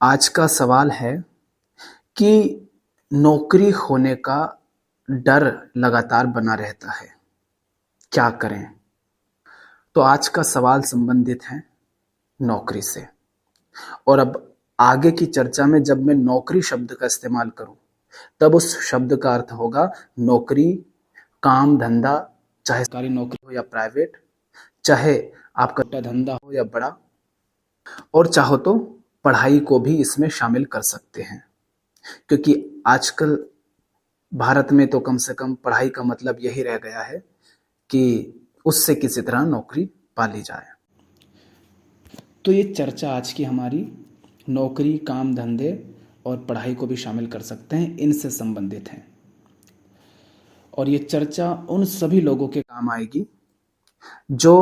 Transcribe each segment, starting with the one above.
आज का सवाल है कि नौकरी खोने का डर लगातार बना रहता है, क्या करें? तो आज का सवाल संबंधित है नौकरी से। और अब आगे की चर्चा में जब मैं नौकरी शब्द का इस्तेमाल करूं, तब उस शब्द का अर्थ होगा नौकरी, काम धंधा, चाहे सरकारी नौकरी हो या प्राइवेट, चाहे आपका छोटा धंधा हो या बड़ा, और चाहो तो पढ़ाई को भी इसमें शामिल कर सकते हैं। क्योंकि आजकल भारत में तो कम से कम पढ़ाई का मतलब यही रह गया है कि उससे किसी तरह नौकरी पा ली जाए। तो ये चर्चा आज की हमारी नौकरी, काम धंधे और पढ़ाई को भी शामिल कर सकते हैं, इनसे संबंधित है। और ये चर्चा उन सभी लोगों के काम आएगी जो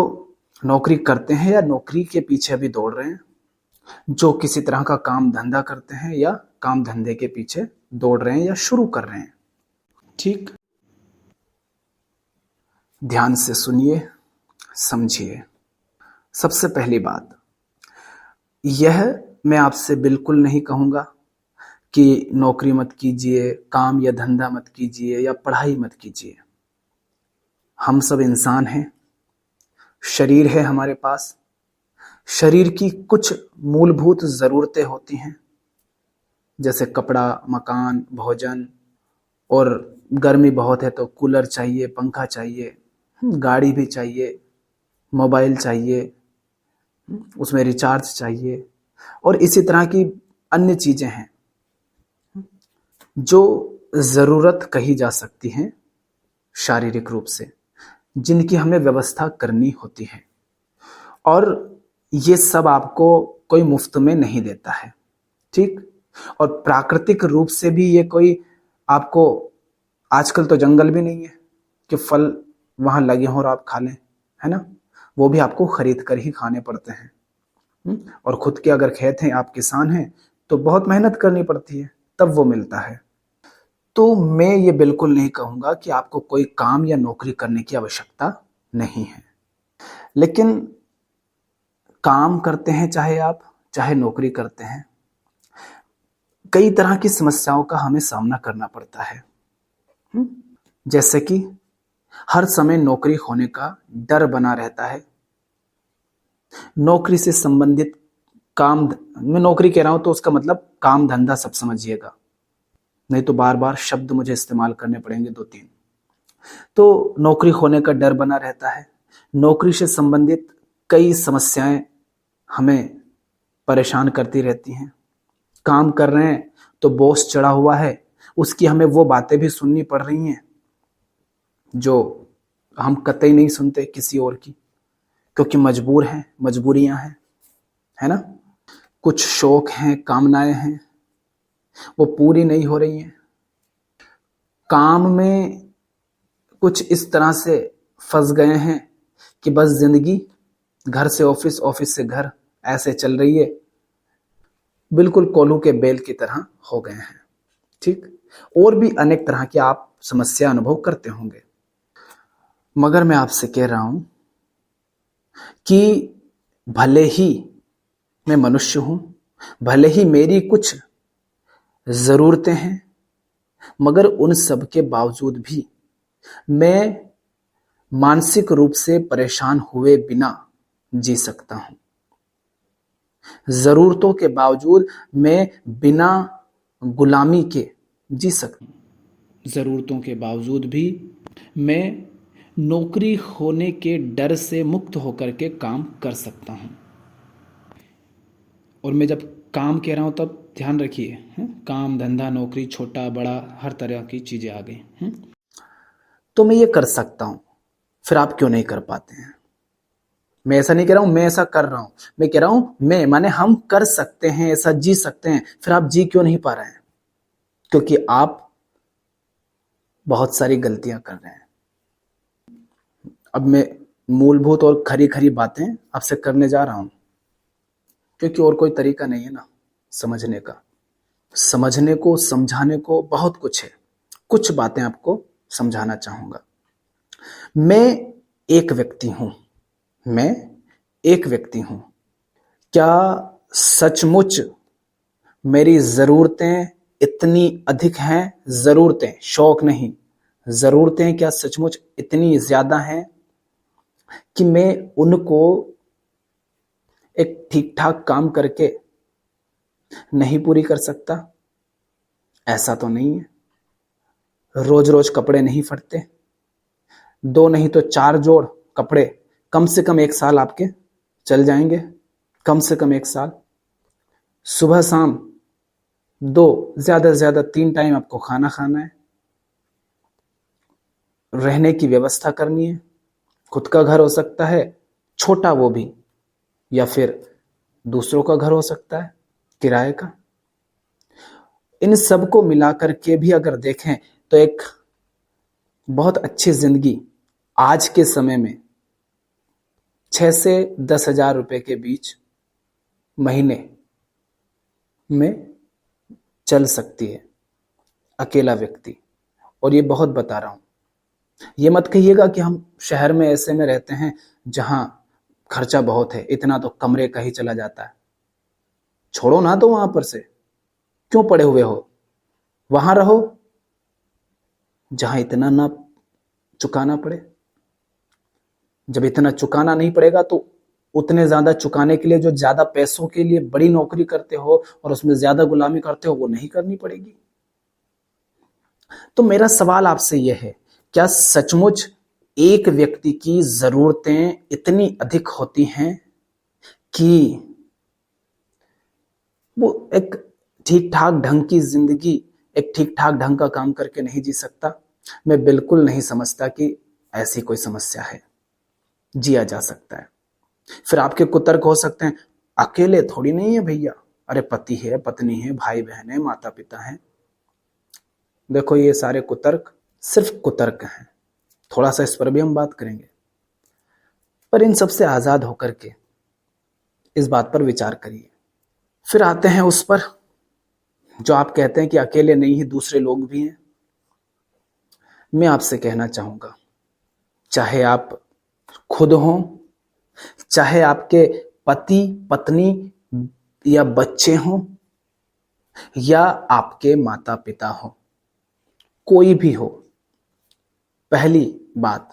नौकरी करते हैं या नौकरी के पीछे भी दौड़ रहे हैं, जो किसी तरह का काम धंधा करते हैं या काम धंधे के पीछे दौड़ रहे हैं या शुरू कर रहे हैं। ठीक, ध्यान से सुनिए, समझिए। सबसे पहली बात यह, मैं आपसे बिल्कुल नहीं कहूंगा कि नौकरी मत कीजिए, काम या धंधा मत कीजिए या पढ़ाई मत कीजिए। हम सब इंसान हैं, शरीर है हमारे पास, शरीर की कुछ मूलभूत जरूरतें होती हैं, जैसे कपड़ा, मकान, भोजन, और गर्मी बहुत है तो कूलर चाहिए, पंखा चाहिए, गाड़ी भी चाहिए, मोबाइल चाहिए, उसमें रिचार्ज चाहिए, और इसी तरह की अन्य चीजें हैं जो जरूरत कही जा सकती हैं शारीरिक रूप से, जिनकी हमें व्यवस्था करनी होती है। और ये सब आपको कोई मुफ्त में नहीं देता है, ठीक? और प्राकृतिक रूप से भी ये कोई आपको, आजकल तो जंगल भी नहीं है कि फल वहां लगे हों और आप खा लें, है ना? वो भी आपको खरीद कर ही खाने पड़ते हैं। और खुद के अगर खेत हैं, आप किसान हैं, तो बहुत मेहनत करनी पड़ती है, तब वो मिलता है। तो मैं ये बिल्कुल नहीं कहूंगा कि आपको कोई काम या नौकरी करने की आवश्यकता नहीं है, लेकिन काम करते हैं चाहे आप, चाहे नौकरी करते हैं, कई तरह की समस्याओं का हमें सामना करना पड़ता है। जैसे कि हर समय नौकरी होने का डर बना रहता है। नौकरी से संबंधित काम, मैं नौकरी कह रहा हूं तो उसका मतलब काम धंधा सब समझिएगा, नहीं तो बार बार शब्द मुझे इस्तेमाल करने पड़ेंगे 2-3। तो नौकरी होने का डर बना रहता है। नौकरी से संबंधित कई समस्याएं हमें परेशान करती रहती हैं। काम कर रहे हैं तो बॉस चढ़ा हुआ है, उसकी हमें वो बातें भी सुननी पड़ रही हैं जो हम कतई नहीं सुनते किसी और की, क्योंकि मजबूर हैं, मजबूरियां हैं, है ना? कुछ शौक हैं, कामनाएं हैं, वो पूरी नहीं हो रही हैं। काम में कुछ इस तरह से फंस गए हैं कि बस जिंदगी घर से ऑफिस, ऑफिस से घर ऐसे चल रही है, बिल्कुल कोल्हू के बेल की तरह हो गए हैं। ठीक, और भी अनेक तरह की आप समस्या अनुभव करते होंगे, मगर मैं आपसे कह रहा हूं कि भले ही मैं मनुष्य हूं, भले ही मेरी कुछ जरूरतें हैं, मगर उन सब के बावजूद भी मैं मानसिक रूप से परेशान हुए बिना जी सकता हूं। जरूरतों के बावजूद मैं बिना गुलामी के जी सकता हूं। जरूरतों के बावजूद भी मैं नौकरी होने के डर से मुक्त होकर के काम कर सकता हूं। और मैं जब काम कह रहा हूं तब ध्यान रखिए, काम धंधा नौकरी, छोटा बड़ा हर तरह की चीजें आ गई। तो मैं ये कर सकता हूं, फिर आप क्यों नहीं कर पाते हैं? मैं ऐसा नहीं कह रहा हूं मैं ऐसा कर रहा हूं, मैं कह रहा हूं मैं माने हम कर सकते हैं, ऐसा जी सकते हैं, फिर आप जी क्यों नहीं पा रहे हैं? क्योंकि आप बहुत सारी गलतियां कर रहे हैं। अब मैं मूलभूत और खरी खरी बातें आपसे करने जा रहा हूं, क्योंकि और कोई तरीका नहीं है ना समझने का। समझने को, समझाने को बहुत कुछ है। कुछ बातें आपको समझाना चाहूंगा। मैं एक व्यक्ति हूं, मैं एक व्यक्ति हूं। क्या सचमुच मेरी जरूरतें इतनी अधिक हैं, जरूरतें, शौक नहीं, जरूरतें क्या सचमुच इतनी ज्यादा हैं कि मैं उनको एक ठीक ठाक काम करके नहीं पूरी कर सकता? ऐसा तो नहीं है। रोज रोज कपड़े नहीं फटते, दो नहीं तो चार जोड़ कपड़े कम से कम एक साल आपके चल जाएंगे, कम से कम एक साल। सुबह शाम दो, ज्यादा से ज्यादा 3 टाइम आपको खाना खाना है, रहने की व्यवस्था करनी है। खुद का घर हो सकता है, छोटा वो भी, या फिर दूसरों का घर हो सकता है किराए का। इन सबको मिलाकर के भी अगर देखें तो एक बहुत अच्छी जिंदगी आज के समय में 6 से 10 हजार रुपए के बीच महीने में चल सकती है अकेला व्यक्ति। और ये बहुत बता रहा हूं, ये मत कहिएगा कि हम शहर में ऐसे में रहते हैं जहां खर्चा बहुत है, इतना तो कमरे का ही चला जाता है। छोड़ो ना तो वहां पर से, क्यों पड़े हुए हो? वहां रहो जहां इतना ना चुकाना पड़े। जब इतना चुकाना नहीं पड़ेगा तो उतने ज्यादा चुकाने के लिए जो ज्यादा पैसों के लिए बड़ी नौकरी करते हो और उसमें ज्यादा गुलामी करते हो वो नहीं करनी पड़ेगी। तो मेरा सवाल आपसे यह है, क्या सचमुच एक व्यक्ति की जरूरतें इतनी अधिक होती हैं कि वो एक ठीक ठाक ढंग की जिंदगी, एक ठीक ठाक ढंग का काम करके नहीं जी सकता? मैं बिल्कुल नहीं समझता कि ऐसी कोई समस्या है, जिया जा सकता है। फिर आपके कुतर्क हो सकते हैं, अकेले थोड़ी नहीं है भैया, अरे पति है, पत्नी है, भाई बहन है, माता पिता है। देखो ये सारे कुतर्क सिर्फ कुतर्क हैं, थोड़ा सा इस पर भी हम बात करेंगे, पर इन सबसे आजाद होकर के इस बात पर विचार करिए। फिर आते हैं उस पर जो आप कहते हैं कि अकेले नहीं है, दूसरे लोग भी हैं। मैं आपसे कहना चाहूंगा, चाहे आप खुद हों, चाहे आपके पति पत्नी या बच्चे हों, या आपके माता पिता हों, कोई भी हो, पहली बात,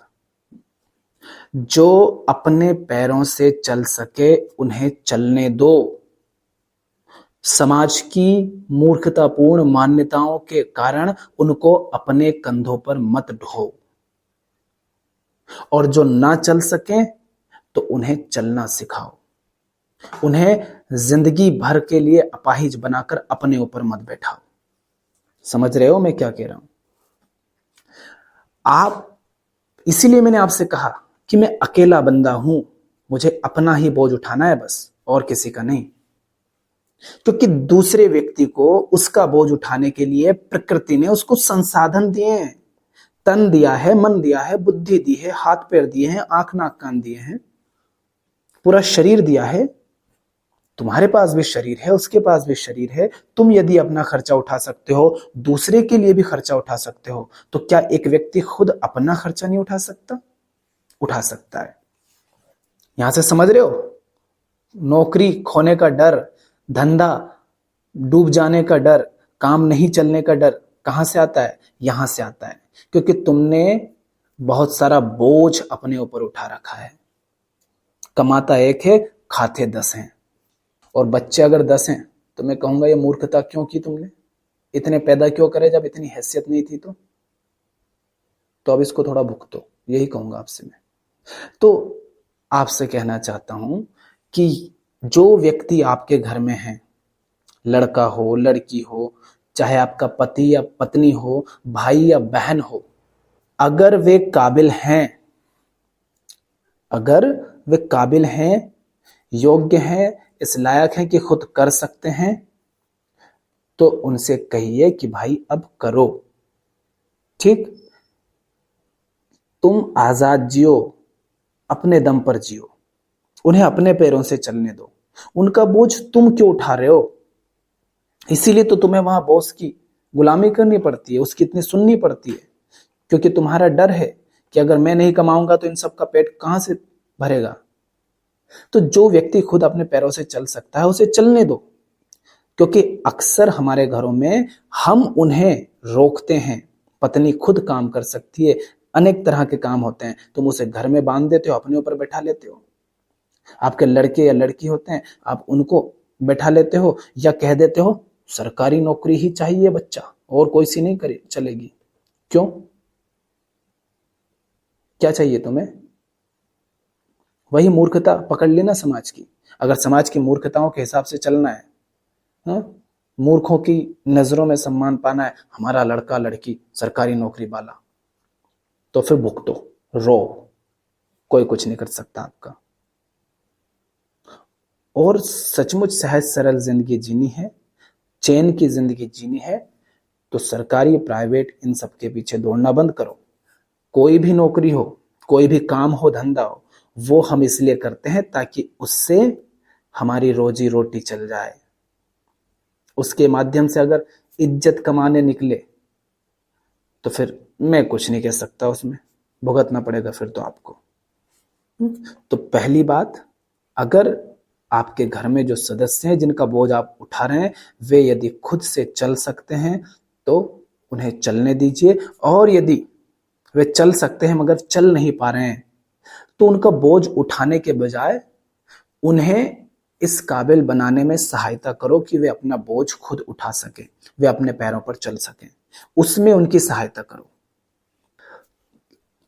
जो अपने पैरों से चल सके उन्हें चलने दो। समाज की मूर्खतापूर्ण मान्यताओं के कारण उनको अपने कंधों पर मत ढो। और जो ना चल सके तो उन्हें चलना सिखाओ। उन्हें जिंदगी भर के लिए अपाहिज बनाकर अपने ऊपर मत बैठाओ। समझ रहे हो मैं क्या कह रहा हूं? आप, इसीलिए मैंने आपसे कहा कि मैं अकेला बंदा हूं, मुझे अपना ही बोझ उठाना है बस, और किसी का नहीं। क्योंकि दूसरे व्यक्ति को उसका बोझ उठाने के लिए प्रकृति ने उसको संसाधन दिए हैं, तन दिया है, मन दिया है, बुद्धि दी है, हाथ पैर दिए हैं, आंख नाक कान दिए हैं, पूरा शरीर दिया है। तुम्हारे पास भी शरीर है, उसके पास भी शरीर है। तुम यदि अपना खर्चा उठा सकते हो, दूसरे के लिए भी खर्चा उठा सकते हो, तो क्या एक व्यक्ति खुद अपना खर्चा नहीं उठा सकता? उठा सकता है। यहां से समझ रहे हो? नौकरी खोने का डर, धंधा डूब जाने का डर, काम नहीं चलने का डर कहां से आता है? यहां से आता है, क्योंकि तुमने बहुत सारा बोझ अपने ऊपर उठा रखा है। कमाता एक है, खाते 10 हैं, और बच्चे अगर 10 हैं तो मैं कहूंगा ये मूर्खता क्यों की तुमने? इतने पैदा क्यों करे जब इतनी हैसियत नहीं थी? तो अब इसको थोड़ा भुगतो, यही कहूंगा आपसे मैं। तो आपसे कहना चाहता हूं कि जो व्यक्ति आपके घर में है, लड़का हो, लड़की हो, चाहे आपका पति या पत्नी हो, भाई या बहन हो, अगर वे काबिल हैं, अगर वे काबिल हैं, योग्य हैं, इस लायक हैं कि खुद कर सकते हैं, तो उनसे कहिए कि भाई अब करो। ठीक? तुम आजाद जियो, अपने दम पर जियो, उन्हें अपने पैरों से चलने दो। उनका बोझ तुम क्यों उठा रहे हो? इसीलिए तो तुम्हें वहां बॉस की गुलामी करनी पड़ती है, उसकी इतनी सुननी पड़ती है, क्योंकि तुम्हारा डर है कि अगर मैं नहीं कमाऊंगा तो इन सब का पेट कहां से भरेगा। तो जो व्यक्ति खुद अपने पैरों से चल सकता है उसे चलने दो। क्योंकि अक्सर हमारे घरों में हम उन्हें रोकते हैं। पत्नी खुद काम कर सकती है, अनेक तरह के काम होते हैं, तुम उसे घर में बांध देते हो, अपने ऊपर बैठा लेते हो। आपके लड़के या लड़की होते हैं, आप उनको बैठा लेते हो या कह देते हो सरकारी नौकरी ही चाहिए बच्चा, और कोई सी नहीं करे चलेगी। क्यों? क्या चाहिए तुम्हें? वही मूर्खता पकड़ लेना समाज की। अगर समाज की मूर्खताओं के हिसाब से चलना है, हाँ? मूर्खों की नजरों में सम्मान पाना है, हमारा लड़का लड़की सरकारी नौकरी वाला, तो फिर भुगतो, रो, कोई कुछ नहीं कर सकता आपका। और सचमुच सहज सरल जिंदगी जीनी है, चैन की जिंदगी जीनी है, तो सरकारी प्राइवेट इन सब के पीछे दौड़ना बंद करो। कोई भी नौकरी हो, कोई भी काम हो, धंधा हो, वो हम इसलिए करते हैं ताकि उससे हमारी रोजी रोटी चल जाए। उसके माध्यम से अगर इज्जत कमाने निकले तो फिर मैं कुछ नहीं कह सकता, उसमें भुगतना पड़ेगा फिर तो आपको। तो पहली बात, अगर आपके घर में जो सदस्य हैं जिनका बोझ आप उठा रहे हैं, वे यदि खुद से चल सकते हैं तो उन्हें चलने दीजिए, और यदि वे चल सकते हैं मगर चल नहीं पा रहे हैं तो उनका बोझ उठाने के बजाय उन्हें इस काबिल बनाने में सहायता करो कि वे अपना बोझ खुद उठा सके, वे अपने पैरों पर चल सकें, उसमें उनकी सहायता करो,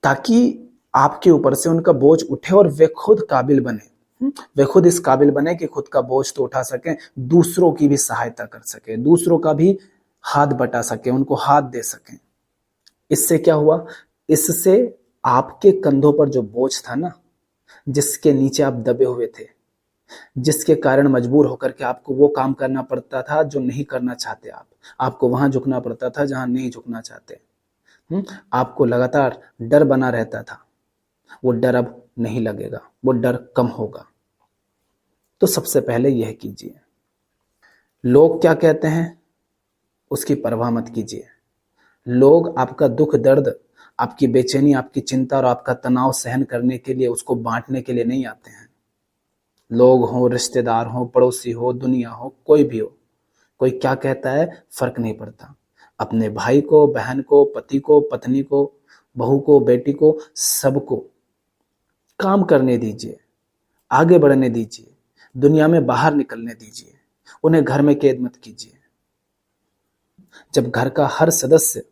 ताकि आपके ऊपर से उनका बोझ उठे और वे खुद काबिल बने। वे खुद इस काबिल बने कि खुद का बोझ तो उठा सकें, दूसरों की भी सहायता कर सके, दूसरों का भी हाथ बटा सके, उनको हाथ दे सकें। इससे क्या हुआ? इससे आपके कंधों पर जो बोझ था ना, जिसके नीचे आप दबे हुए थे, जिसके कारण मजबूर होकर के आपको वो काम करना पड़ता था जो नहीं करना चाहते आप, आपको वहां झुकना पड़ता था जहां नहीं झुकना चाहते, आपको लगातार डर बना रहता था, वो डर अब नहीं लगेगा, वो डर कम होगा। तो सबसे पहले यह कीजिए। लोग क्या कहते हैं उसकी परवाह मत कीजिए। लोग आपका दुख दर्द, आपकी बेचैनी, आपकी चिंता और आपका तनाव सहन करने के लिए, उसको बांटने के लिए नहीं आते हैं। लोग हो, रिश्तेदार हो, पड़ोसी हो, दुनिया हो, कोई भी हो, कोई क्या कहता है फर्क नहीं पड़ता। अपने भाई को, बहन को, पति को, पत्नी को, बहू को, बेटी को, सबको काम करने दीजिए, आगे बढ़ने दीजिए, दुनिया में बाहर निकलने दीजिए, उन्हें घर में कैद मत कीजिए। जब घर का हर सदस्य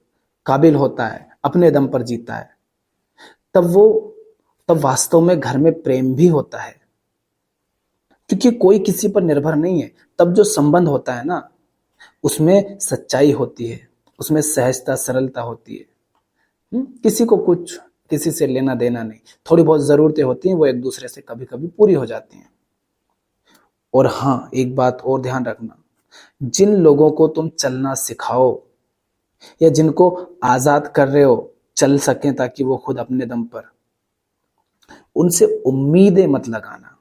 काबिल होता है, अपने दम पर जीता है, तब वास्तव में घर में प्रेम भी होता है, क्योंकि कोई किसी पर निर्भर नहीं है। तब जो संबंध होता है ना, उसमें सच्चाई होती है, उसमें सहजता, सरलता होती है। किसी को कुछ किसी से लेना देना नहीं, थोड़ी बहुत जरूरतें होती हैं, वो एक दूसरे से कभी कभी पूरी हो जाती हैं। और हाँ, एक बात और ध्यान रखना, जिन लोगों को तुम चलना सिखाओ या जिनको आजाद कर रहे हो चल सकें ताकि वो खुद अपने दम पर, उनसे उम्मीदें मत लगाना,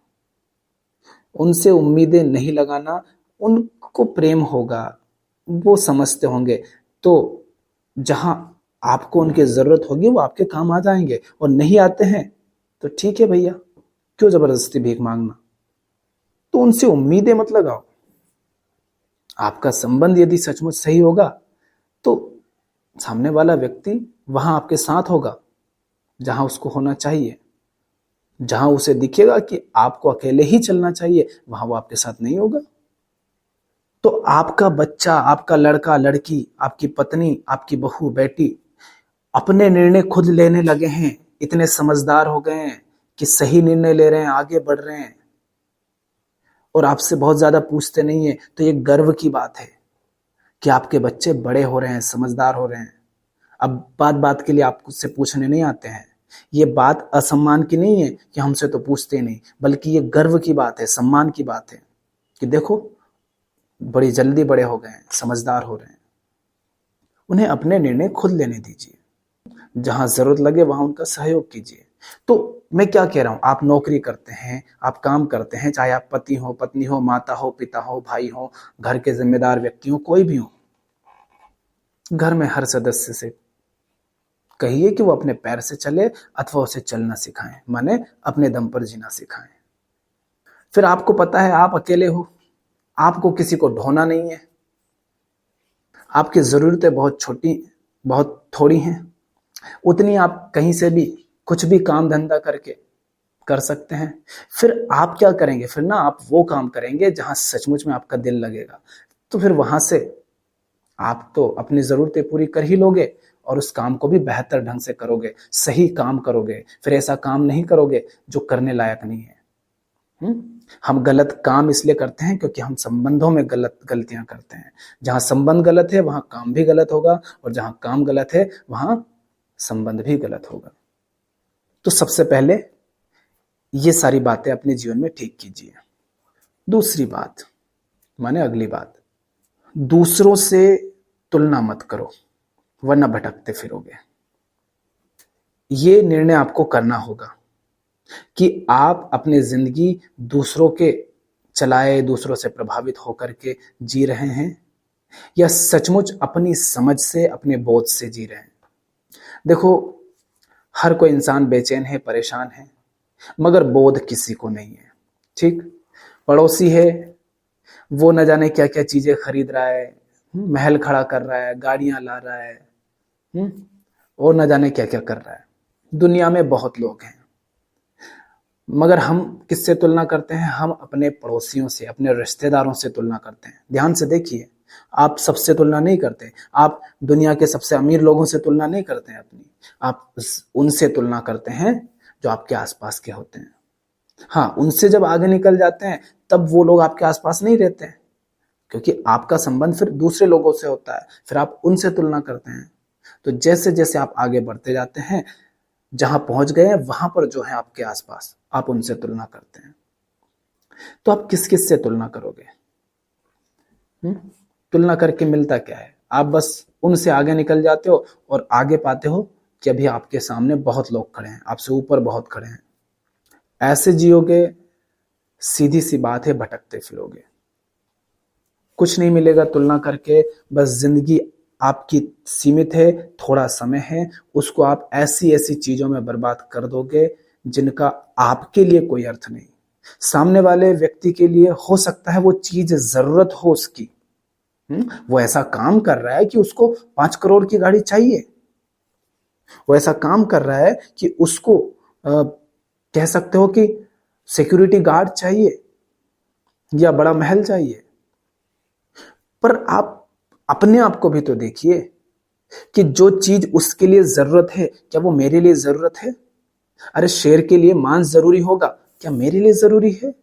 उनसे उम्मीदें नहीं लगाना। उनको प्रेम होगा, वो समझते होंगे, तो जहां आपको उनकी जरूरत होगी वो आपके काम आ जाएंगे, और नहीं आते हैं तो ठीक है भैया, क्यों जबरदस्ती भीख मांगना। तो उनसे उम्मीदें मत लगाओ। आपका संबंध यदि सचमुच सही होगा तो सामने वाला व्यक्ति वहां आपके साथ होगा, जहां उसको होना चाहिए। जहां उसे दिखेगा कि आपको अकेले ही चलना चाहिए, वहां वो आपके साथ नहीं होगा। तो आपका बच्चा, आपका लड़का लड़की, आपकी पत्नी, आपकी बहू बेटी अपने निर्णय खुद लेने लगे हैं, इतने समझदार हो गए हैं कि सही निर्णय ले रहे हैं, आगे बढ़ रहे हैं और आपसे बहुत ज्यादा पूछते नहीं है, तो ये गर्व की बात है कि आपके बच्चे बड़े हो रहे हैं, समझदार हो रहे हैं। अब बात बात के लिए आपसे पूछने नहीं आते हैं। ये बात असम्मान की नहीं है कि हमसे तो पूछते नहीं, बल्कि ये गर्व की बात है, सम्मान की बात है कि देखो बड़ी जल्दी बड़े हो गए हैं, समझदार हो रहे हैं। उन्हें अपने निर्णय खुद लेने दीजिए, जहां जरूरत लगे वहां उनका सहयोग कीजिए। तो मैं क्या कह रहा हूं, आप नौकरी करते हैं, आप काम करते हैं, चाहे आप पति हो, पत्नी हो, माता हो, पिता हो, भाई हो, घर के जिम्मेदार व्यक्ति हो, कोई भी हो, घर में हर सदस्य से कहिए कि वो अपने पैर से चले अथवा उसे चलना सिखाएं, माने अपने दम पर जीना सिखाएं। फिर आपको पता है आप अकेले हो, आपको किसी को ढोना नहीं है, आपकी जरूरतें बहुत छोटी, बहुत थोड़ी हैं, उतनी आप कहीं से भी कुछ भी काम धंधा करके कर सकते हैं। फिर आप क्या करेंगे, फिर ना आप वो काम करेंगे जहां सचमुच में आपका दिल लगेगा। तो फिर वहां से आप तो अपनी जरूरतें पूरी कर ही लोगे और उस काम को भी बेहतर ढंग से करोगे, सही काम करोगे। फिर ऐसा काम नहीं करोगे जो करने लायक नहीं है। हम गलत काम इसलिए करते हैं क्योंकि हम संबंधों में गलतियां करते हैं। जहां संबंध गलत है वहां काम भी गलत होगा, और जहां काम गलत है वहां संबंध भी गलत होगा। तो सबसे पहले ये सारी बातें अपने जीवन में ठीक कीजिए। दूसरी बात, माने अगली बात, दूसरों से तुलना मत करो वरना भटकते फिरोगे। ये निर्णय आपको करना होगा कि आप अपनी जिंदगी दूसरों के चलाए, दूसरों से प्रभावित होकर के जी रहे हैं या सचमुच अपनी समझ से, अपने बोध से जी रहे हैं। देखो, हर कोई इंसान बेचैन है, परेशान है, मगर बोध किसी को नहीं है। ठीक, पड़ोसी है, वो न जाने क्या क्या चीजें खरीद रहा है, महल खड़ा कर रहा है, गाड़ियां ला रहा है, और न जाने क्या क्या कर रहा है। दुनिया में बहुत लोग हैं, मगर हम किससे तुलना करते हैं? हम अपने पड़ोसियों से, अपने रिश्तेदारों से तुलना करते हैं। ध्यान से देखिए, आप सबसे तुलना नहीं करते, आप दुनिया के सबसे अमीर लोगों से तुलना नहीं करते हैं अपनी, आप उनसे तुलना करते हैं जो आपके आसपास के होते हैं। हाँ, उनसे जब आगे निकल जाते हैं तब वो लोग आपके आसपास नहीं रहते हैं, क्योंकि आपका संबंध फिर दूसरे लोगों से होता है, फिर आप उनसे तुलना करते हैं। तो जैसे जैसे आप आगे बढ़ते जाते हैं, जहां पहुंच गए हैं वहां पर जो है आपके आसपास, आप उनसे तुलना करते हैं। तो आप किस किस से तुलना करोगे? तुलना करके मिलता क्या है? आप बस उनसे आगे निकल जाते हो और आगे पाते हो कि अभी आपके सामने बहुत लोग खड़े हैं, आपसे ऊपर बहुत खड़े हैं। ऐसे जियोगे, सीधी सी बात है, भटकते फिरोगे, कुछ नहीं मिलेगा तुलना करके। बस जिंदगी आपकी सीमित है, थोड़ा समय है, उसको आप ऐसी ऐसी चीजों में बर्बाद कर दोगे जिनका आपके लिए कोई अर्थ नहीं। सामने वाले व्यक्ति के लिए हो सकता है वो चीज जरूरत हो उसकी, वो ऐसा काम कर रहा है कि उसको 5 करोड़ की गाड़ी चाहिए, वो ऐसा काम कर रहा है कि उसको कह सकते हो कि सिक्योरिटी गार्ड चाहिए या बड़ा महल चाहिए। पर आप अपने आप को भी तो देखिए कि जो चीज उसके लिए जरूरत है, क्या वो मेरे लिए जरूरत है? अरे, शेर के लिए मांस जरूरी होगा, क्या मेरे लिए जरूरी है?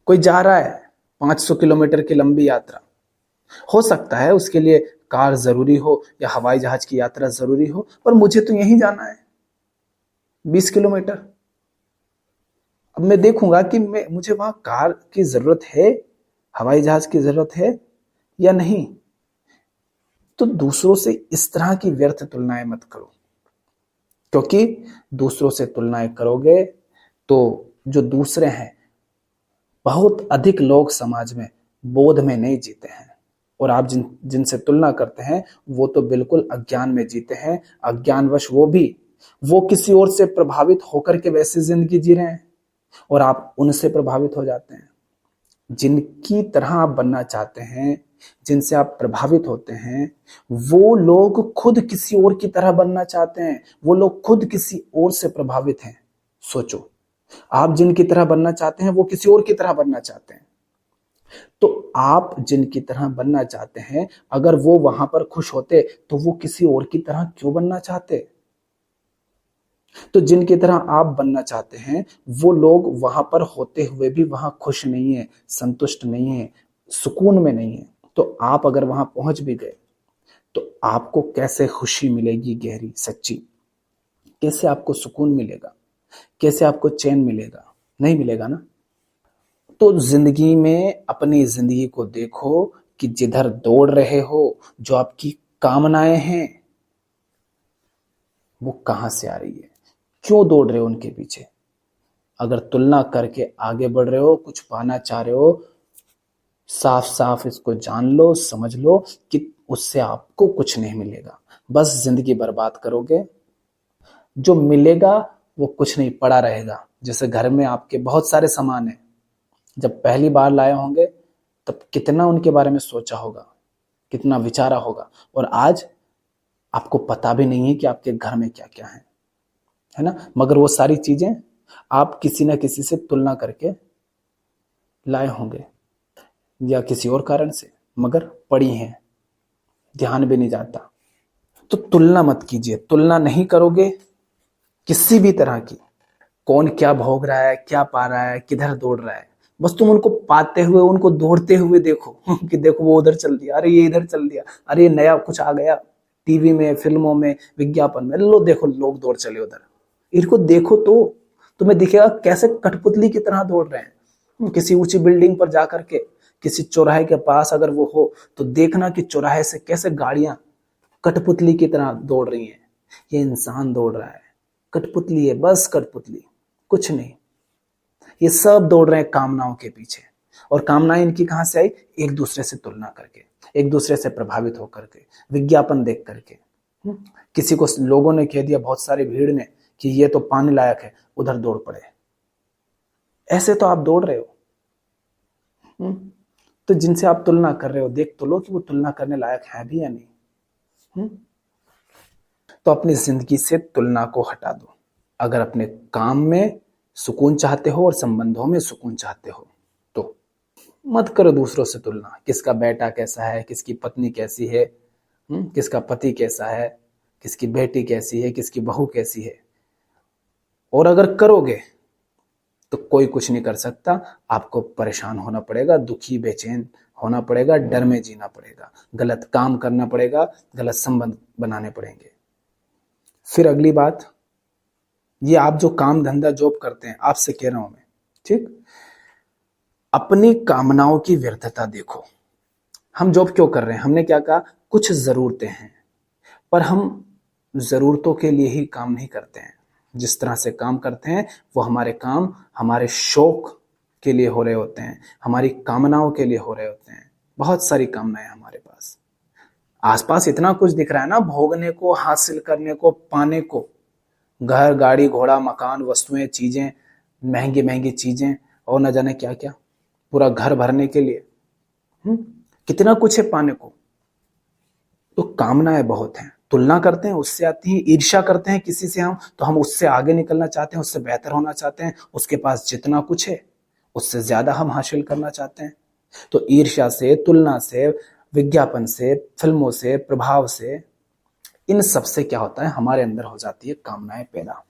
कोई जा रहा है 500 किलोमीटर की लंबी यात्रा, हो सकता है उसके लिए कार जरूरी हो या हवाई जहाज की यात्रा जरूरी हो, पर मुझे तो यहीं जाना है 20 किलोमीटर। अब मैं देखूंगा कि मुझे वहां कार की जरूरत है, हवाई जहाज की जरूरत है या नहीं। तो दूसरों से इस तरह की व्यर्थ तुलनाएं मत करो, क्योंकि दूसरों से तुलनाएं करोगे तो जो दूसरे हैं, बहुत अधिक लोग समाज में बोध में नहीं जीते हैं, और आप जिनसे तुलना करते हैं वो तो बिल्कुल अज्ञान में जीते हैं। अज्ञानवश वो किसी और से प्रभावित होकर के वैसी जिंदगी जी रहे हैं और आप उनसे प्रभावित हो जाते हैं। जिनकी तरह आप बनना चाहते हैं, जिनसे आप प्रभावित होते हैं, वो लोग खुद किसी और की तरह बनना चाहते हैं, वो लोग खुद किसी और से प्रभावित हैं। सोचो, आप जिनकी तरह बनना चाहते हैं वो किसी और की तरह बनना चाहते हैं, तो आप जिनकी तरह बनना चाहते हैं, अगर वो वहां पर खुश होते तो वो किसी और की तरह क्यों बनना चाहते? तो जिनकी तरह आप बनना चाहते हैं वो लोग वहां पर होते हुए भी वहां खुश नहीं है, संतुष्ट नहीं है, सुकून में नहीं है। तो आप अगर वहां पहुंच भी गए तो आपको कैसे खुशी मिलेगी गहरी, सच्ची? कैसे आपको सुकून मिलेगा? कैसे आपको चैन मिलेगा? नहीं मिलेगा ना। तो जिंदगी में अपनी जिंदगी को देखो कि जिधर दौड़ रहे हो, जो आपकी कामनाएं हैं, वो कहां से आ रही है, क्यों दौड़ रहे हो उनके पीछे? अगर तुलना करके आगे बढ़ रहे हो, कुछ पाना चाह रहे हो, साफ साफ इसको जान लो, समझ लो कि उससे आपको कुछ नहीं मिलेगा, बस जिंदगी बर्बाद करोगे। जो मिलेगा वो कुछ नहीं, पड़ा रहेगा। जैसे घर में आपके बहुत सारे सामान हैं, जब पहली बार लाए होंगे तब कितना उनके बारे में सोचा होगा, कितना विचारा होगा। और आज आपको पता भी नहीं है कि आपके घर में क्या क्या है ना। मगर वो सारी चीजें आप किसी ना किसी से तुलना करके लाए होंगे या किसी और कारण से, मगर पड़ी हैं, ध्यान भी नहीं जाता। तो तुलना मत कीजिए, तुलना नहीं करोगे किसी भी तरह की, कौन क्या भोग रहा है, क्या पा रहा है, किधर दौड़ रहा है, बस तुम उनको पाते हुए, उनको दौड़ते हुए देखो कि देखो वो उधर चल दिया, अरे ये इधर चल दिया, अरे ये नया कुछ आ गया टीवी में, फिल्मों में, विज्ञापन में, लो देखो लोग दौड़ चले उधर। इनको देखो तो तुम्हें दिखेगा कैसे कठपुतली की तरह दौड़ रहे हैं। किसी ऊंची बिल्डिंग पर जाकर के, किसी चौराहे के पास अगर वो हो तो देखना कि चौराहे से कैसे गाड़ियां कठपुतली की तरह दौड़ रही हैं। ये इंसान दौड़ रहा है, कठपुतली है, बस कठपुतली, कुछ नहीं। ये सब दौड़ रहे हैं कामनाओं के पीछे। और कामनाएं इनकी कहां से आई? एक दूसरे से तुलना करके, एक दूसरे से प्रभावित होकर के, विज्ञापन देख करके। किसी को लोगों ने कह दिया, बहुत सारी भीड़ ने, कि ये तो पाने लायक है, उधर दौड़ पड़े। ऐसे तो आप दौड़ रहे हो। तो जिनसे आप तुलना कर रहे हो, देख तो लो कि वो तुलना करने लायक है भी या नहीं। तो अपनी जिंदगी से तुलना को हटा दो। अगर अपने काम में सुकून चाहते हो और संबंधों में सुकून चाहते हो तो मत करो दूसरों से तुलना। किसका बेटा कैसा है, किसकी पत्नी कैसी है, किसका पति कैसा है, किसकी बेटी कैसी है, किसकी बहू कैसी है। और अगर करोगे तो कोई कुछ नहीं कर सकता। आपको परेशान होना पड़ेगा, दुखी बेचैन होना पड़ेगा, डर में जीना पड़ेगा, गलत काम करना पड़ेगा, गलत संबंध बनाने पड़ेंगे। फिर अगली बात, ये आप जो काम धंधा जॉब करते हैं, आपसे कह रहा हूं मैं, ठीक, अपनी कामनाओं की व्यर्थता देखो। हम जॉब क्यों कर रहे हैं? हमने क्या कहा? कुछ जरूरतें हैं, पर हम जरूरतों के लिए ही काम नहीं करते हैं। जिस तरह से काम करते हैं वो हमारे काम हमारे शौक के लिए हो रहे होते हैं, हमारी कामनाओं के लिए हो रहे होते हैं। बहुत सारी कामनाएं हमारे पास, आसपास इतना कुछ दिख रहा है ना, भोगने को, हासिल करने को, पाने को, घर, गाड़ी, घोड़ा, मकान, वस्तुएं, चीजें, महंगी महंगी चीजें, और न जाने क्या क्या, पूरा घर भरने के लिए। कितना कुछ है पाने को। तो कामनाएं बहुत हैं, तुलना करते हैं, उससे आती है। ईर्ष्या करते हैं किसी से हम, तो हम उससे आगे निकलना चाहते हैं, उससे बेहतर होना चाहते हैं, उसके पास जितना कुछ है उससे ज्यादा हम हासिल करना चाहते हैं। तो ईर्ष्या से, तुलना से, विज्ञापन से, फिल्मों से, प्रभाव से, इन सब से क्या होता है? हमारे अंदर हो जाती है कामनाएं पैदा।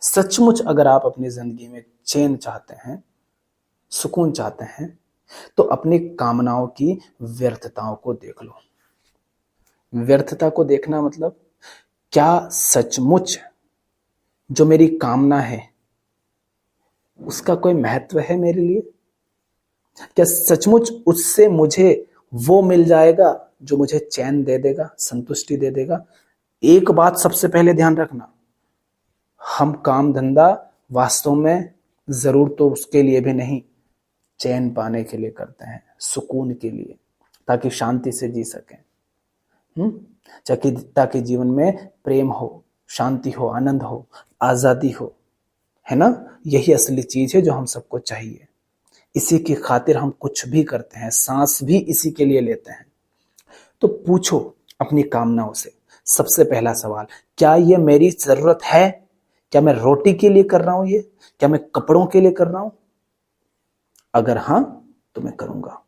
सचमुच अगर आप अपनी जिंदगी में चैन चाहते हैं, सुकून चाहते हैं, तो अपनी कामनाओं की व्यर्थताओं को देख लो। व्यर्थता को देखना मतलब, क्या सचमुच जो मेरी कामना है उसका कोई महत्व है मेरे लिए? क्या सचमुच उससे मुझे वो मिल जाएगा जो मुझे चैन दे देगा, संतुष्टि दे देगा? एक बात सबसे पहले ध्यान रखना, हम काम धंधा वास्तव में जरूर तो उसके लिए भी नहीं, चैन पाने के लिए करते हैं, सुकून के लिए, ताकि शांति से जी सकें, ताकि जीवन में प्रेम हो, शांति हो, आनंद हो, आजादी हो, है ना। यही असली चीज है जो हम सबको चाहिए। इसी की खातिर हम कुछ भी करते हैं, सांस भी इसी के लिए लेते हैं। तो पूछो अपनी कामनाओं से, सबसे पहला सवाल, क्या ये मेरी जरूरत है? क्या मैं रोटी के लिए कर रहा हूं ये? क्या मैं कपड़ों के लिए कर रहा हूं? अगर हां तो मैं करूंगा,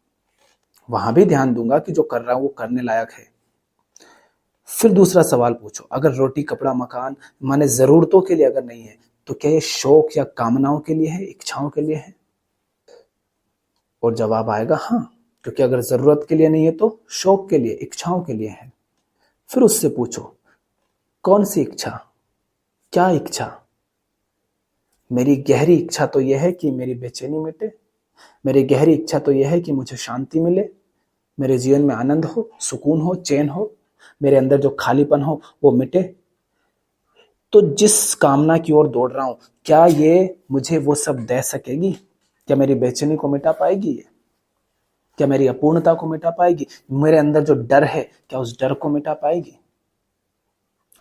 वहां भी ध्यान दूंगा कि जो कर रहा हूं वो करने लायक है। फिर दूसरा सवाल पूछो, अगर रोटी, कपड़ा, मकान माने जरूरतों के लिए अगर नहीं है, तो क्या ये शौक या कामनाओं के लिए है, इच्छाओं के लिए है? और जवाब आएगा हां, क्योंकि अगर जरूरत के लिए नहीं है तो शौक के लिए, इच्छाओं के लिए है। फिर उससे पूछो, कौन सी इच्छा, क्या इच्छा? मेरी गहरी इच्छा तो यह है कि मेरी बेचैनी मिटे, मेरी गहरी इच्छा तो यह है कि मुझे शांति मिले, मेरे जीवन में आनंद हो, सुकून हो, चैन हो, मेरे अंदर जो खालीपन हो वो मिटे। तो जिस कामना की ओर दौड़ रहा हूं, क्या ये मुझे वो सब दे सकेगी? क्या मेरी बेचैनी को मिटा पाएगी ये? क्या मेरी अपूर्णता को मिटा पाएगी? मेरे अंदर जो डर है, क्या उस डर को मिटा पाएगी?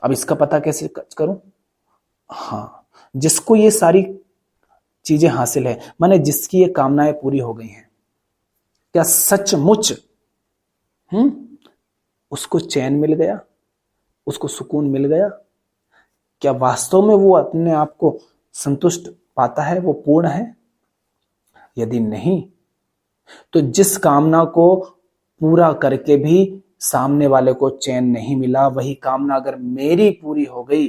अब इसका पता कैसे करूं? हाँ, जिसको ये सारी चीजें हासिल है, माने जिसकी ये कामनाएं पूरी हो गई हैं, क्या सचमुच उसको चैन मिल गया, उसको सुकून मिल गया? क्या वास्तव में वो अपने आप को संतुष्ट पाता है, वो पूर्ण है? यदि नहीं, तो जिस कामना को पूरा करके भी सामने वाले को चैन नहीं मिला, वही कामना अगर मेरी पूरी हो गई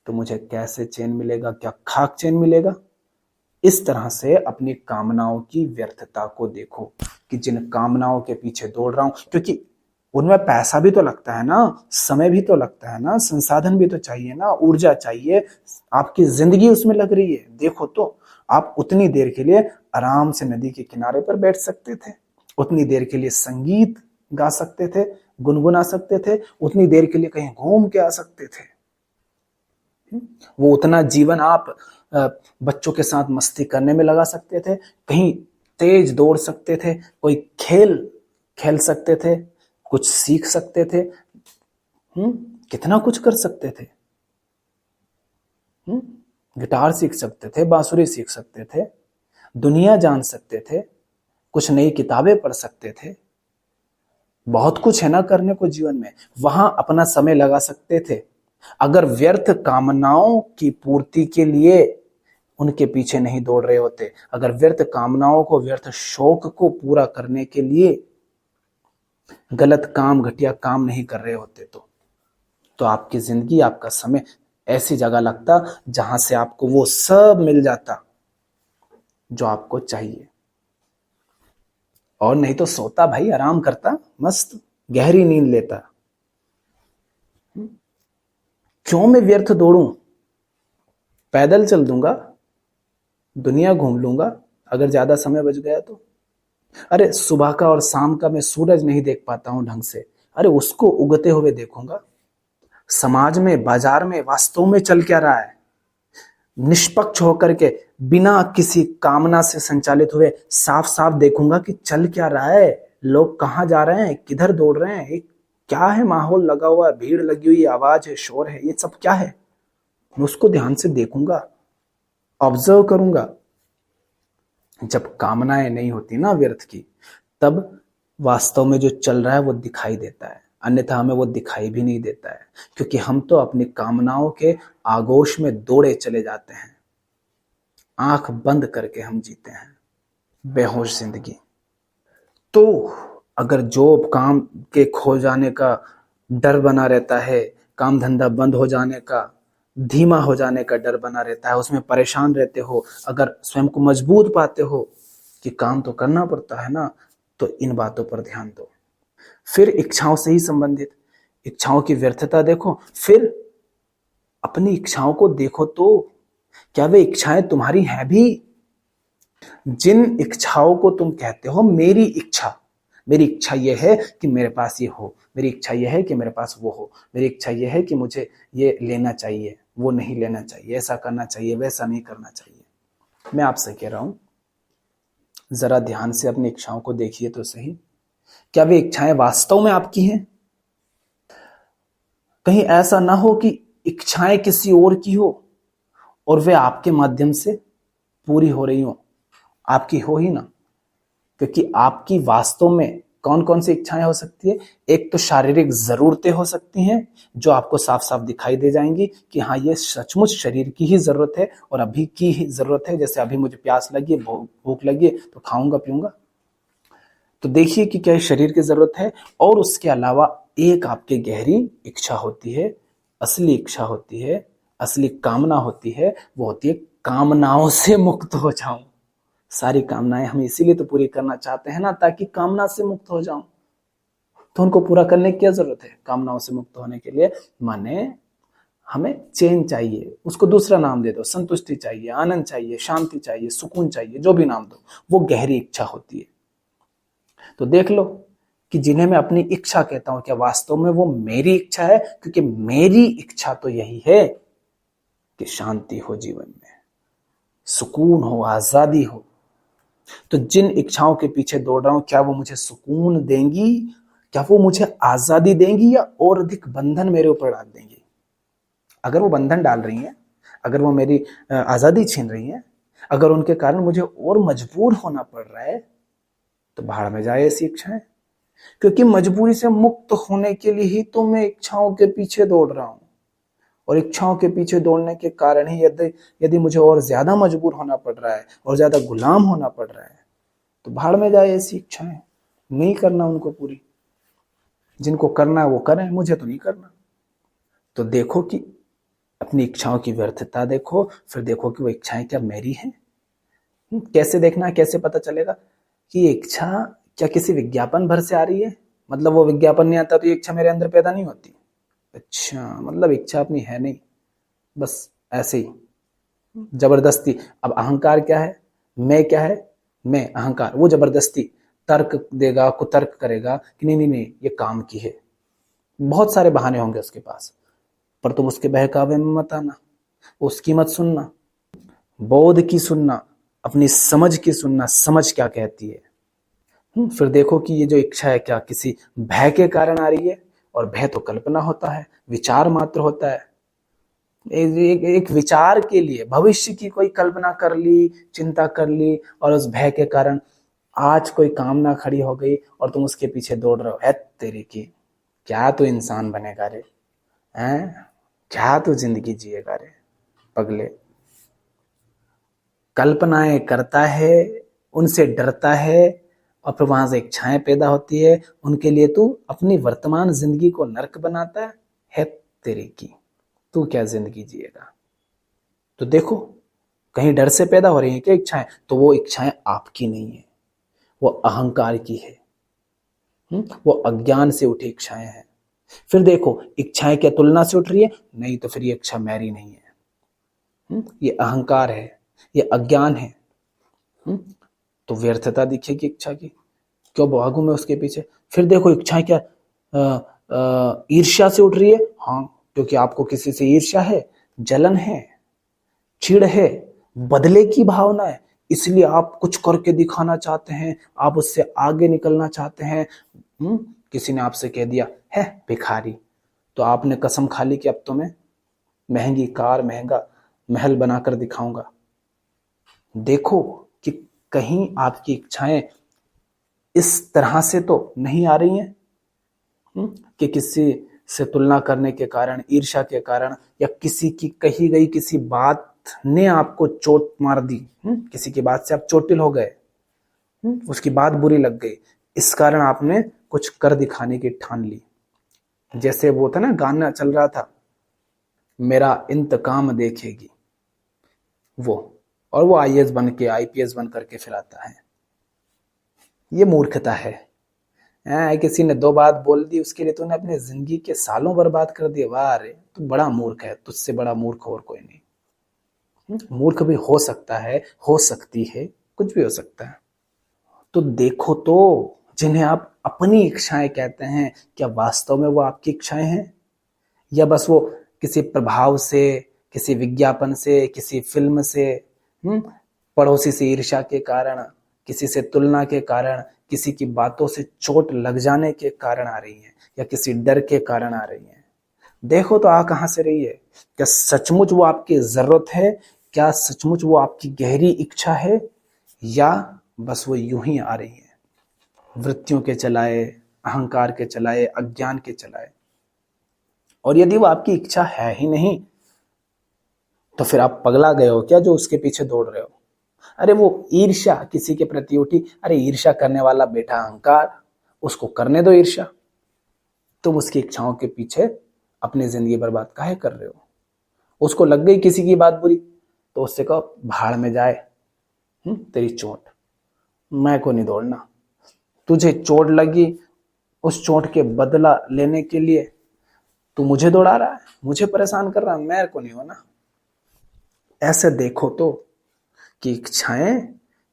तो मुझे कैसे चैन मिलेगा? क्या खाक चैन मिलेगा? इस तरह से अपनी कामनाओं की व्यर्थता को देखो कि जिन कामनाओं के पीछे दौड़ रहा हूं, क्योंकि उनमें पैसा भी तो लगता है ना, समय भी तो लगता है ना, संसाधन भी तो चाहिए ना, ऊर्जा चाहिए, आपकी जिंदगी उसमें लग रही है। देखो तो आप उतनी देर के लिए आराम से नदी के किनारे पर बैठ सकते थे, उतनी देर के लिए संगीत गा सकते थे, गुनगुना सकते थे, उतनी देर के लिए कहीं घूम के आ सकते थे। वो उतना जीवन आप बच्चों के साथ मस्ती करने में लगा सकते थे, कहीं तेज दौड़ सकते थे, कोई खेल खेल सकते थे, कुछ सीख सकते थे, कितना कुछ कर सकते थे। गिटार सीख सकते थे, बांसुरी सीख सकते थे, दुनिया जान सकते थे, कुछ नई किताबें पढ़ सकते थे, बहुत कुछ है ना करने को जीवन में, वहां अपना समय लगा सकते थे। अगर व्यर्थ कामनाओं की पूर्ति के लिए उनके पीछे नहीं दौड़ रहे होते, अगर व्यर्थ कामनाओं को, व्यर्थ शौक को पूरा करने के लिए गलत काम, घटिया काम नहीं कर रहे होते, तो आपकी जिंदगी, आपका समय ऐसी जगह लगता जहां से आपको वो सब मिल जाता जो आपको चाहिए। और नहीं तो सोता भाई, आराम करता, मस्त गहरी नींद लेता। क्यों मैं व्यर्थ दौड़ूं? पैदल चल दूंगा, दुनिया घूम लूंगा, अगर ज्यादा समय बच गया तो। अरे सुबह का और शाम का मैं सूरज नहीं देख पाता हूं ढंग से, अरे उसको उगते हुए देखूंगा। समाज में, बाजार में वास्तव में चल क्या रहा है, निष्पक्ष होकर के, बिना किसी कामना से संचालित हुए साफ साफ देखूंगा कि चल क्या रहा है, लोग कहां जा रहे हैं, किधर दौड़ रहे हैं, क्या है, माहौल लगा हुआ है, भीड़ लगी हुई, आवाज है, शोर है, ये सब क्या है, मैं उसको ध्यान से देखूंगा, ऑब्जर्व करूंगा। जब कामनाएं नहीं होती ना व्यर्थ की, तब वास्तव में जो चल रहा है वो दिखाई देता है, अन्यथा हमें वो दिखाई भी नहीं देता है, क्योंकि हम तो अपनी कामनाओं के आगोश में दौड़े चले जाते हैं, आंख बंद करके हम जीते हैं बेहोश जिंदगी। तो अगर जॉब, काम के खो जाने का डर बना रहता है, काम धंधा बंद हो जाने का, धीमा हो जाने का डर बना रहता है, उसमें परेशान रहते हो, अगर स्वयं को मजबूत पाते हो कि काम तो करना पड़ता है ना, तो इन बातों पर ध्यान दो। फिर इच्छाओं से ही संबंधित इच्छाओं की व्यर्थता देखो, फिर अपनी इच्छाओं को देखो तो क्या वे इच्छाएं तुम्हारी हैं भी? जिन इच्छाओं को तुम कहते हो मेरी इच्छा यह है कि मेरे पास ये हो, मेरी इच्छा यह है कि मेरे पास वो हो, मेरी इच्छा यह है कि मुझे ये लेना चाहिए, वो नहीं लेना चाहिए, ऐसा करना चाहिए, वैसा नहीं करना चाहिए। मैं आपसे कह रहा हूं, जरा ध्यान से अपनी इच्छाओं को देखिए तो सही, क्या वे इच्छाएं वास्तव में आपकी हैं? कहीं ऐसा ना हो कि इच्छाएं किसी और की हो और वे आपके माध्यम से पूरी हो रही हो, आपकी हो ही ना। क्योंकि आपकी वास्तव में कौन कौन सी इच्छाएं हो सकती है? एक तो शारीरिक जरूरतें हो सकती हैं जो आपको साफ साफ दिखाई दे जाएंगी कि हाँ ये सचमुच शरीर की ही जरूरत है और अभी की ही जरूरत है, जैसे अभी मुझे प्यास लगी है, भूख लगी है तो खाऊंगा पीऊंगा, तो देखिए कि क्या शरीर की जरूरत है। और उसके अलावा एक आपकी गहरी इच्छा होती है, असली इच्छा होती है, असली कामना होती है, वो होती है कामनाओं से मुक्त हो जाऊं। सारी कामनाएं हम इसीलिए तो पूरी करना चाहते हैं ना, ताकि कामना से मुक्त हो जाऊं। तो उनको पूरा करने की क्या जरूरत है कामनाओं से मुक्त होने के लिए? माने हमें चैन चाहिए, उसको दूसरा नाम दे दो, संतुष्टि चाहिए, आनंद चाहिए, शांति चाहिए, सुकून चाहिए, जो भी नाम दो, वो गहरी इच्छा होती है। तो देख लो कि जिन्हें मैं अपनी इच्छा कहता हूं, क्या वास्तव में वो मेरी इच्छा है? क्योंकि मेरी इच्छा तो यही है कि शांति हो जीवन में, सुकून हो, आजादी हो। तो जिन इच्छाओं के पीछे दौड़ रहा हूं, क्या वो मुझे सुकून देंगी, क्या वो मुझे आजादी देंगी, या और अधिक बंधन मेरे ऊपर डाल देंगी? अगर वो बंधन डाल रही हैं, अगर वो मेरी आजादी छीन रही हैं, अगर उनके कारण मुझे और मजबूर होना पड़ रहा है, तो भाड़ में जाए ऐसी इच्छाएं। क्योंकि मजबूरी से मुक्त होने के लिए ही तो मैं इच्छाओं के पीछे दौड़ रहा हूं, और इच्छाओं के पीछे दौड़ने के कारण ही यदि यदि मुझे और ज्यादा मजबूर होना पड़ रहा है और ज्यादा गुलाम होना पड़ रहा है, तो भाड़ में जाए ऐसी इच्छाएं। नहीं करना उनको पूरी, जिनको करना है वो करें, मुझे तो नहीं करना। तो देखो कि अपनी इच्छाओं की व्यर्थता देखो, फिर देखो कि वो इच्छाएं क्या मेरी हैं। कैसे देखना है, कैसे पता चलेगा कि ये इच्छा क्या किसी विज्ञापन भर से आ रही है? मतलब वो विज्ञापन नहीं आता तो ये इच्छा मेरे अंदर पैदा नहीं होती। अच्छा, मतलब इच्छा अपनी है नहीं, बस ऐसे ही जबरदस्ती। अब अहंकार क्या है, मैं क्या है, मैं अहंकार, वो जबरदस्ती तर्क देगा, कुतर्क करेगा कि नहीं नहीं नहीं ये काम की है। बहुत सारे बहाने होंगे उसके पास, पर तुम उसके बहकावे में मत आना, उसकी मत सुनना, बोध की सुनना, अपनी समझ की सुनना, समझ क्या कहती है। फिर देखो कि ये जो इच्छा है क्या किसी भय के कारण आ रही है, और भय तो कल्पना होता है, विचार मात्र होता है। एक विचार के लिए भविष्य की कोई कल्पना कर ली, चिंता कर ली, और उस भय के कारण आज कोई कामना खड़ी हो गई और तुम उसके पीछे दौड़ रहे हो। है तेरे की, क्या तू इंसान बनेगा रे? हैं, क्या तू जिंदगी जिएगा रे पगले? कल्पनाएं करता है, उनसे डरता है, और फिर वहां से इच्छाएं पैदा होती है, उनके लिए तू अपनी वर्तमान जिंदगी को नर्क बनाता है तेरे की, तू क्या जिंदगी जिएगा? तो देखो, कहीं डर से पैदा हो रही है क्या इच्छाएं? तो वो इच्छाएं आपकी नहीं है, वो अहंकार की है। वो अज्ञान से उठी इच्छाएं हैं। फिर देखो, इच्छाएं क्या तुलना से उठ रही है? नहीं, तो फिर ये इच्छा मेरी नहीं है, ये अहंकार है, ये अज्ञान है। तो व्यर्थता दिखेगी इच्छा की, क्यों भागूं मैं उसके पीछे? फिर देखो, इच्छाएं क्या ईर्ष्या से उठ रही है? हाँ, क्योंकि आपको किसी से ईर्ष्या है, जलन है, चिढ़ है, बदले की भावना है, इसलिए आप कुछ करके दिखाना चाहते हैं, आप उससे आगे निकलना चाहते हैं। किसी ने आपसे कह दिया है भिखारी, तो आपने कसम खा ली कि अब तो मैं महंगी कार, महंगा महल बनाकर दिखाऊंगा। देखो कि कहीं आपकी इच्छाएं इस तरह से तो नहीं आ रही हैं कि किसी से तुलना करने के कारण, ईर्ष्या के कारण, या किसी की कही गई किसी बात ने आपको चोट मार दी, किसी की बात से आप चोटिल हो गए, उसकी बात बुरी लग गई, इस कारण आपने कुछ कर दिखाने की ठान ली। जैसे वो था ना, गाना चल रहा था, मेरा इंतकाम देखेगी वो, और वो आईएएस बन के, आईपीएस बन करके फिर आता है। ये मूर्खता है। किसी ने दो बात बोल दी, उसके लिए तूने अपनी जिंदगी के सालों बर्बाद कर दिए। वाह रे, तू बड़ा मूर्ख है, तुझसे बड़ा मूर्ख और कोई नहीं। मूर्ख भी हो सकता है, हो सकती है, कुछ भी हो सकता है। तो देखो तो, जिन्हें आप अपनी इच्छाएं कहते हैं, क्या वास्तव में वो आपकी इच्छाएं हैं, या बस वो किसी प्रभाव से, किसी विज्ञापन से, किसी फिल्म से, पड़ोसी से ईर्ष्या के कारण, किसी से तुलना के कारण, किसी की बातों से चोट लग जाने के कारण आ रही है, या किसी डर के कारण आ रही है? देखो तो आ कहां से रही है? क्या सचमुच वो आपकी जरूरत है? क्या सचमुच वो आपकी गहरी इच्छा है, या बस वो यूं ही आ रही है, वृत्तियों के चलाए, अहंकार के चलाए, अज्ञान के चलाए? और यदि वो आपकी इच्छा है ही नहीं, तो फिर आप पगला गए हो क्या जो उसके पीछे दौड़ रहे हो? अरे वो ईर्ष्या किसी के प्रति उठी, अरे ईर्ष्या करने वाला बेटा अहंकार, उसको करने दो ईर्ष्या। तुम उसकी इच्छाओं के पीछे अपनी जिंदगी बर्बाद काहे कर रहे हो? उसको लग गई किसी की बात बुरी, तो उससे कहो भाड़ में जाए तेरी चोट, मैं को नहीं दौड़ना। तुझे चोट लगी, उस चोट के बदला लेने के लिए तू मुझे दौड़ा रहा है, मुझे परेशान कर रहा है, मैं को नहीं होना। ऐसे देखो तो कि इच्छाएं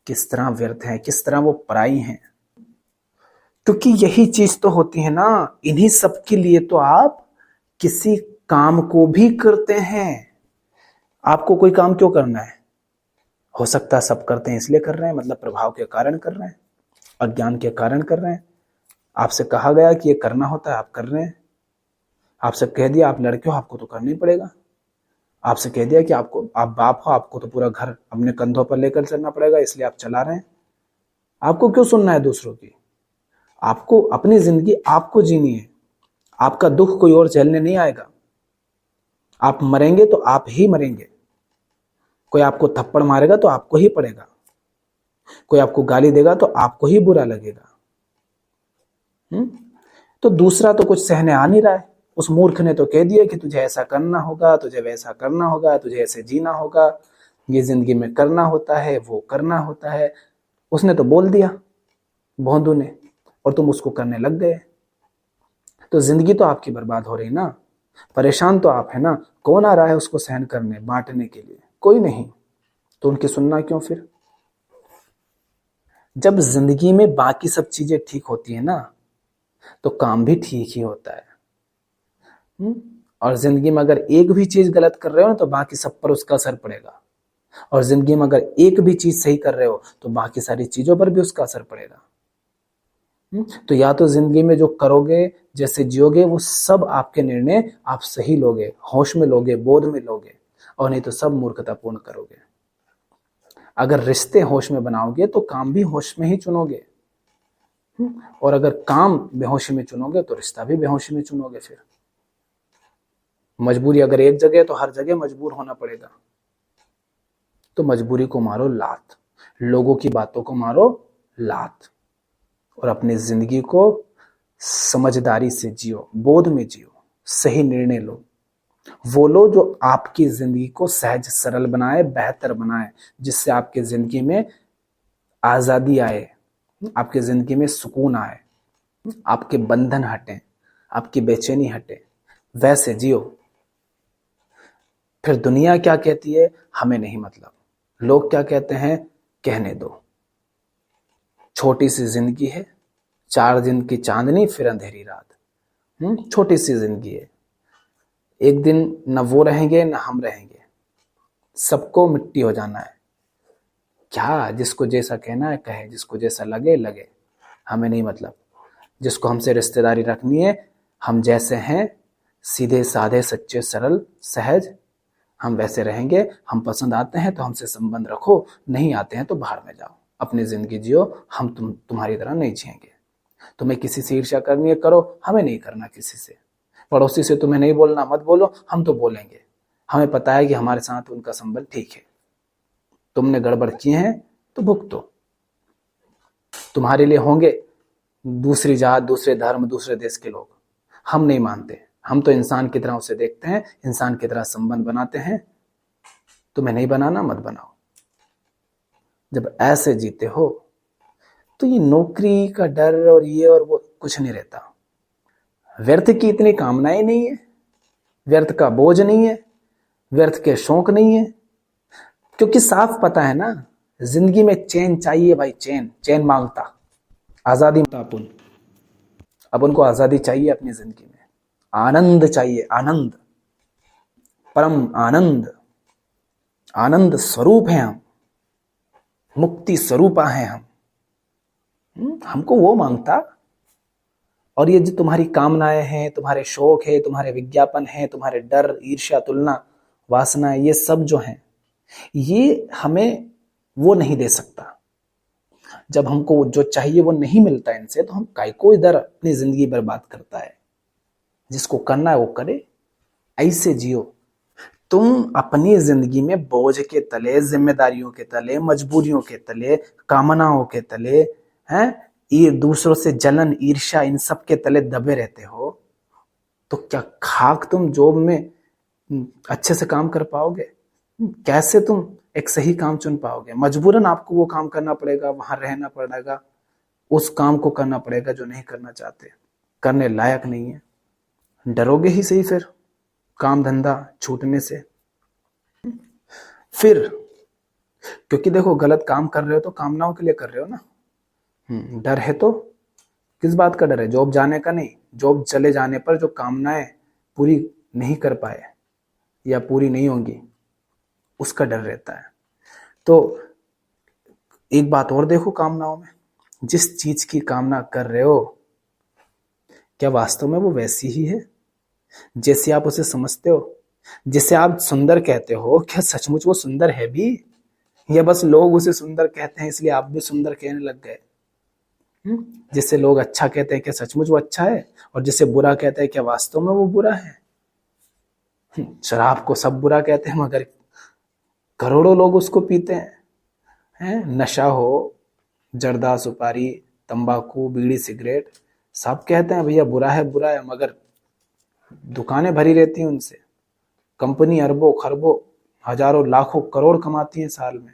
किस तरह व्यर्थ हैं, किस तरह वो पराई हैं। क्योंकि यही चीज तो होती है ना, इन्हीं सब के लिए तो आप किसी काम को भी करते हैं। आपको कोई काम क्यों करना है? हो सकता है सब करते हैं इसलिए कर रहे हैं, मतलब प्रभाव के कारण कर रहे हैं, अज्ञान के कारण कर रहे हैं। आपसे कहा गया कि ये करना होता है, आप कर रहे हैं। आपसे कह दिया आप लड़के हो, आपको तो करना ही पड़ेगा। आपसे कह दिया कि आपको, आप बाप हो, आपको तो पूरा घर अपने कंधों पर लेकर चलना पड़ेगा, इसलिए आप चला रहे हैं। आपको क्यों सुनना है दूसरों की? आपको अपनी जिंदगी आपको जीनी है। आपका दुख कोई और झेलने नहीं आएगा। आप मरेंगे तो आप ही मरेंगे। कोई आपको थप्पड़ मारेगा तो आपको ही पड़ेगा। कोई आपको गाली देगा तो आपको ही बुरा लगेगा। तो दूसरा तो कुछ सहने आ नहीं रहा है। उस मूर्ख ने तो कह दिया कि तुझे ऐसा करना होगा, तुझे वैसा करना होगा, तुझे ऐसे जीना होगा, ये जिंदगी में करना होता है, वो करना होता है। उसने तो बोल दिया भोंदू ने, और तुम उसको करने लग गए। तो जिंदगी तो आपकी बर्बाद हो रही ना। परेशान तो आप है ना। कौन आ रहा है उसको सहन करने, बांटने के लिए? कोई नहीं। तो उनकी सुनना क्यों फिर? जब जिंदगी में बाकी सब चीजें ठीक होती है ना, तो काम भी ठीक ही होता है। और जिंदगी में अगर एक भी चीज गलत कर रहे हो ना, तो बाकी सब पर उसका असर पड़ेगा। और जिंदगी में अगर एक भी चीज सही कर रहे हो तो बाकी सारी चीजों पर भी उसका असर पड़ेगा। तो या तो जिंदगी में जो करोगे, जैसे जियोगे, वो सब आपके निर्णय आप सही लोगे, होश में लोगे, बोध में लोगे, और नहीं तो सब मूर्खतापूर्ण करोगे। अगर रिश्ते होश में बनाओगे तो काम भी होश में ही चुनोगे, और अगर काम बेहोशी में चुनोगे तो रिश्ता भी बेहोशी में चुनोगे। फिर मजबूरी अगर एक जगह है तो हर जगह मजबूर होना पड़ेगा। तो मजबूरी को मारो लात, लोगों की बातों को मारो लात, और अपनी जिंदगी को समझदारी से जियो, बोध में जियो, सही निर्णय लो। वो लो जो आपकी जिंदगी को सहज सरल बनाए, बेहतर बनाए, जिससे आपकी जिंदगी में आजादी आए, आपकी जिंदगी में सुकून आए, आपके बंधन हटे, आपकी बेचैनी हटे। वैसे जियो। फिर दुनिया क्या कहती है हमें नहीं मतलब, लोग क्या कहते हैं कहने दो। छोटी सी जिंदगी है, 4 दिन की चांदनी फिर अंधेरी रात। छोटी सी जिंदगी है। एक दिन न वो रहेंगे न हम रहेंगे, सबको मिट्टी हो जाना है। क्या जिसको जैसा कहना है कहे, जिसको जैसा लगे लगे, हमें नहीं मतलब। जिसको हमसे रिश्तेदारी रखनी है, हम जैसे हैं, सीधे साधे सच्चे सरल सहज, हम वैसे रहेंगे। हम पसंद आते हैं तो हमसे संबंध रखो, नहीं आते हैं तो बाहर में जाओ, अपनी जिंदगी जियो। हम तुम्हारी तरह नहीं जिएंगे। तुम्हें किसी से ईर्ष्या करनी है करो, हमें नहीं करना किसी से। पड़ोसी से तुम्हें नहीं बोलना मत बोलो, हम तो बोलेंगे। हमें पता है कि हमारे साथ उनका संबंध ठीक है। तुमने गड़बड़ किए हैं तो भुगतो। तुम्हारे लिए होंगे दूसरी जात, दूसरे धर्म, दूसरे देश के लोग, हम नहीं मानते। हम तो इंसान की तरह उसे देखते हैं, इंसान की तरह संबंध बनाते हैं। तुम्हें नहीं बनाना मत बनाओ। जब ऐसे जीते हो तो ये नौकरी का डर और ये और वो कुछ नहीं रहता। व्यर्थ की इतनी कामनाएं नहीं है, व्यर्थ का बोझ नहीं है, व्यर्थ के शौक नहीं है। क्योंकि साफ पता है ना, जिंदगी में चैन चाहिए भाई, चैन। चैन मांगता, आजादी मांगता अब उनको आजादी चाहिए अपनी जिंदगी में। आनंद चाहिए, आनंद, परम आनंद। आनंद स्वरूप है हम, मुक्ति स्वरूपा है हम। हमको वो मांगता। और ये जो तुम्हारी कामनाएं हैं, तुम्हारे शौक है, तुम्हारे विज्ञापन है, तुम्हारे डर, ईर्ष्या, तुलना, वासना, ये सब जो हैं, ये हमें वो नहीं दे सकता। जब हमको जो चाहिए वो नहीं मिलता इनसे, तो हम काहे को इधर अपनी जिंदगी बर्बाद करता है। जिसको करना है वो करे, ऐसे जियो। तुम अपनी जिंदगी में बोझ के तले, जिम्मेदारियों के तले, मजबूरियों के तले, कामनाओं के तले हैं, ये दूसरों से जलन, ईर्ष्या, इन सब के तले दबे रहते हो, तो क्या खाक तुम जॉब में अच्छे से काम कर पाओगे? कैसे तुम एक सही काम चुन पाओगे? मजबूरन आपको वो काम करना पड़ेगा, वहां रहना पड़ेगा, उस काम को करना पड़ेगा जो नहीं करना चाहते, करने लायक नहीं है। डरोगे ही सही फिर काम धंधा छूटने से। फिर क्योंकि देखो, गलत काम कर रहे हो तो कामनाओं के लिए कर रहे हो ना। डर है तो किस बात का डर है? जॉब जाने का नहीं, जॉब चले जाने पर जो कामनाएं पूरी नहीं कर पाए या पूरी नहीं होंगी, उसका डर रहता है। तो एक बात और देखो, कामनाओं में जिस चीज की कामना कर रहे हो, क्या वास्तव में वो वैसी ही है जैसे आप उसे समझते हो? जिसे आप सुंदर कहते हो, क्या सचमुच वो सुंदर है भी, या बस लोग उसे सुंदर कहते हैं इसलिए आप भी सुंदर कहने लग गए? जिसे लोग अच्छा कहते हैं क्या सचमुच वो अच्छा है, और जिसे बुरा कहते हैं क्या वास्तव में वो बुरा है। शराब को सब बुरा कहते हैं मगर करोड़ों लोग उसको पीते हैं। नशा हो, जर्दा, सुपारी, तंबाकू, बीड़ी, सिगरेट, सब कहते हैं भैया बुरा है, मगर दुकानें भरी रहती हैं उनसे। कंपनी अरबों खरबों हजारों लाखों करोड़ कमाती है साल में।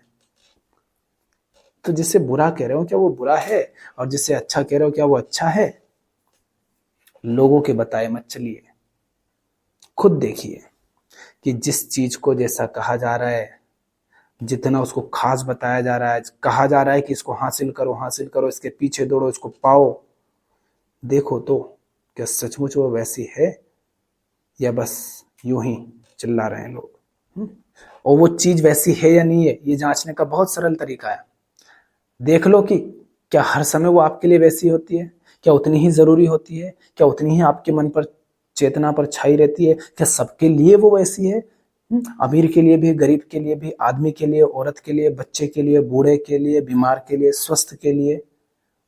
तो जिसे बुरा कह रहे हो क्या वो बुरा है, और जिसे अच्छा कह रहे हो क्या वो अच्छा है? लोगों के बताए मत चलिए, खुद देखिए कि जिस चीज को जैसा कहा जा रहा है, जितना उसको खास बताया जा रहा है, कहा जा रहा है कि इसको हासिल करो, इसके पीछे दौड़ो, इसको पाओ, देखो तो क्या सचमुच वो वैसी है या बस यूं ही चिल्ला रहे हैं लोग। और वो चीज वैसी है या नहीं है, ये जांचने का बहुत सरल तरीका है। देख लो कि क्या हर समय वो आपके लिए वैसी होती है, क्या उतनी ही जरूरी होती है, क्या उतनी ही आपके मन पर चेतना पर छाई रहती है, क्या सबके लिए वो वैसी है? अमीर के लिए भी, गरीब के लिए भी, आदमी के लिए, औरत के लिए, बच्चे के लिए, बूढ़े के लिए, बीमार के लिए, स्वस्थ के लिए,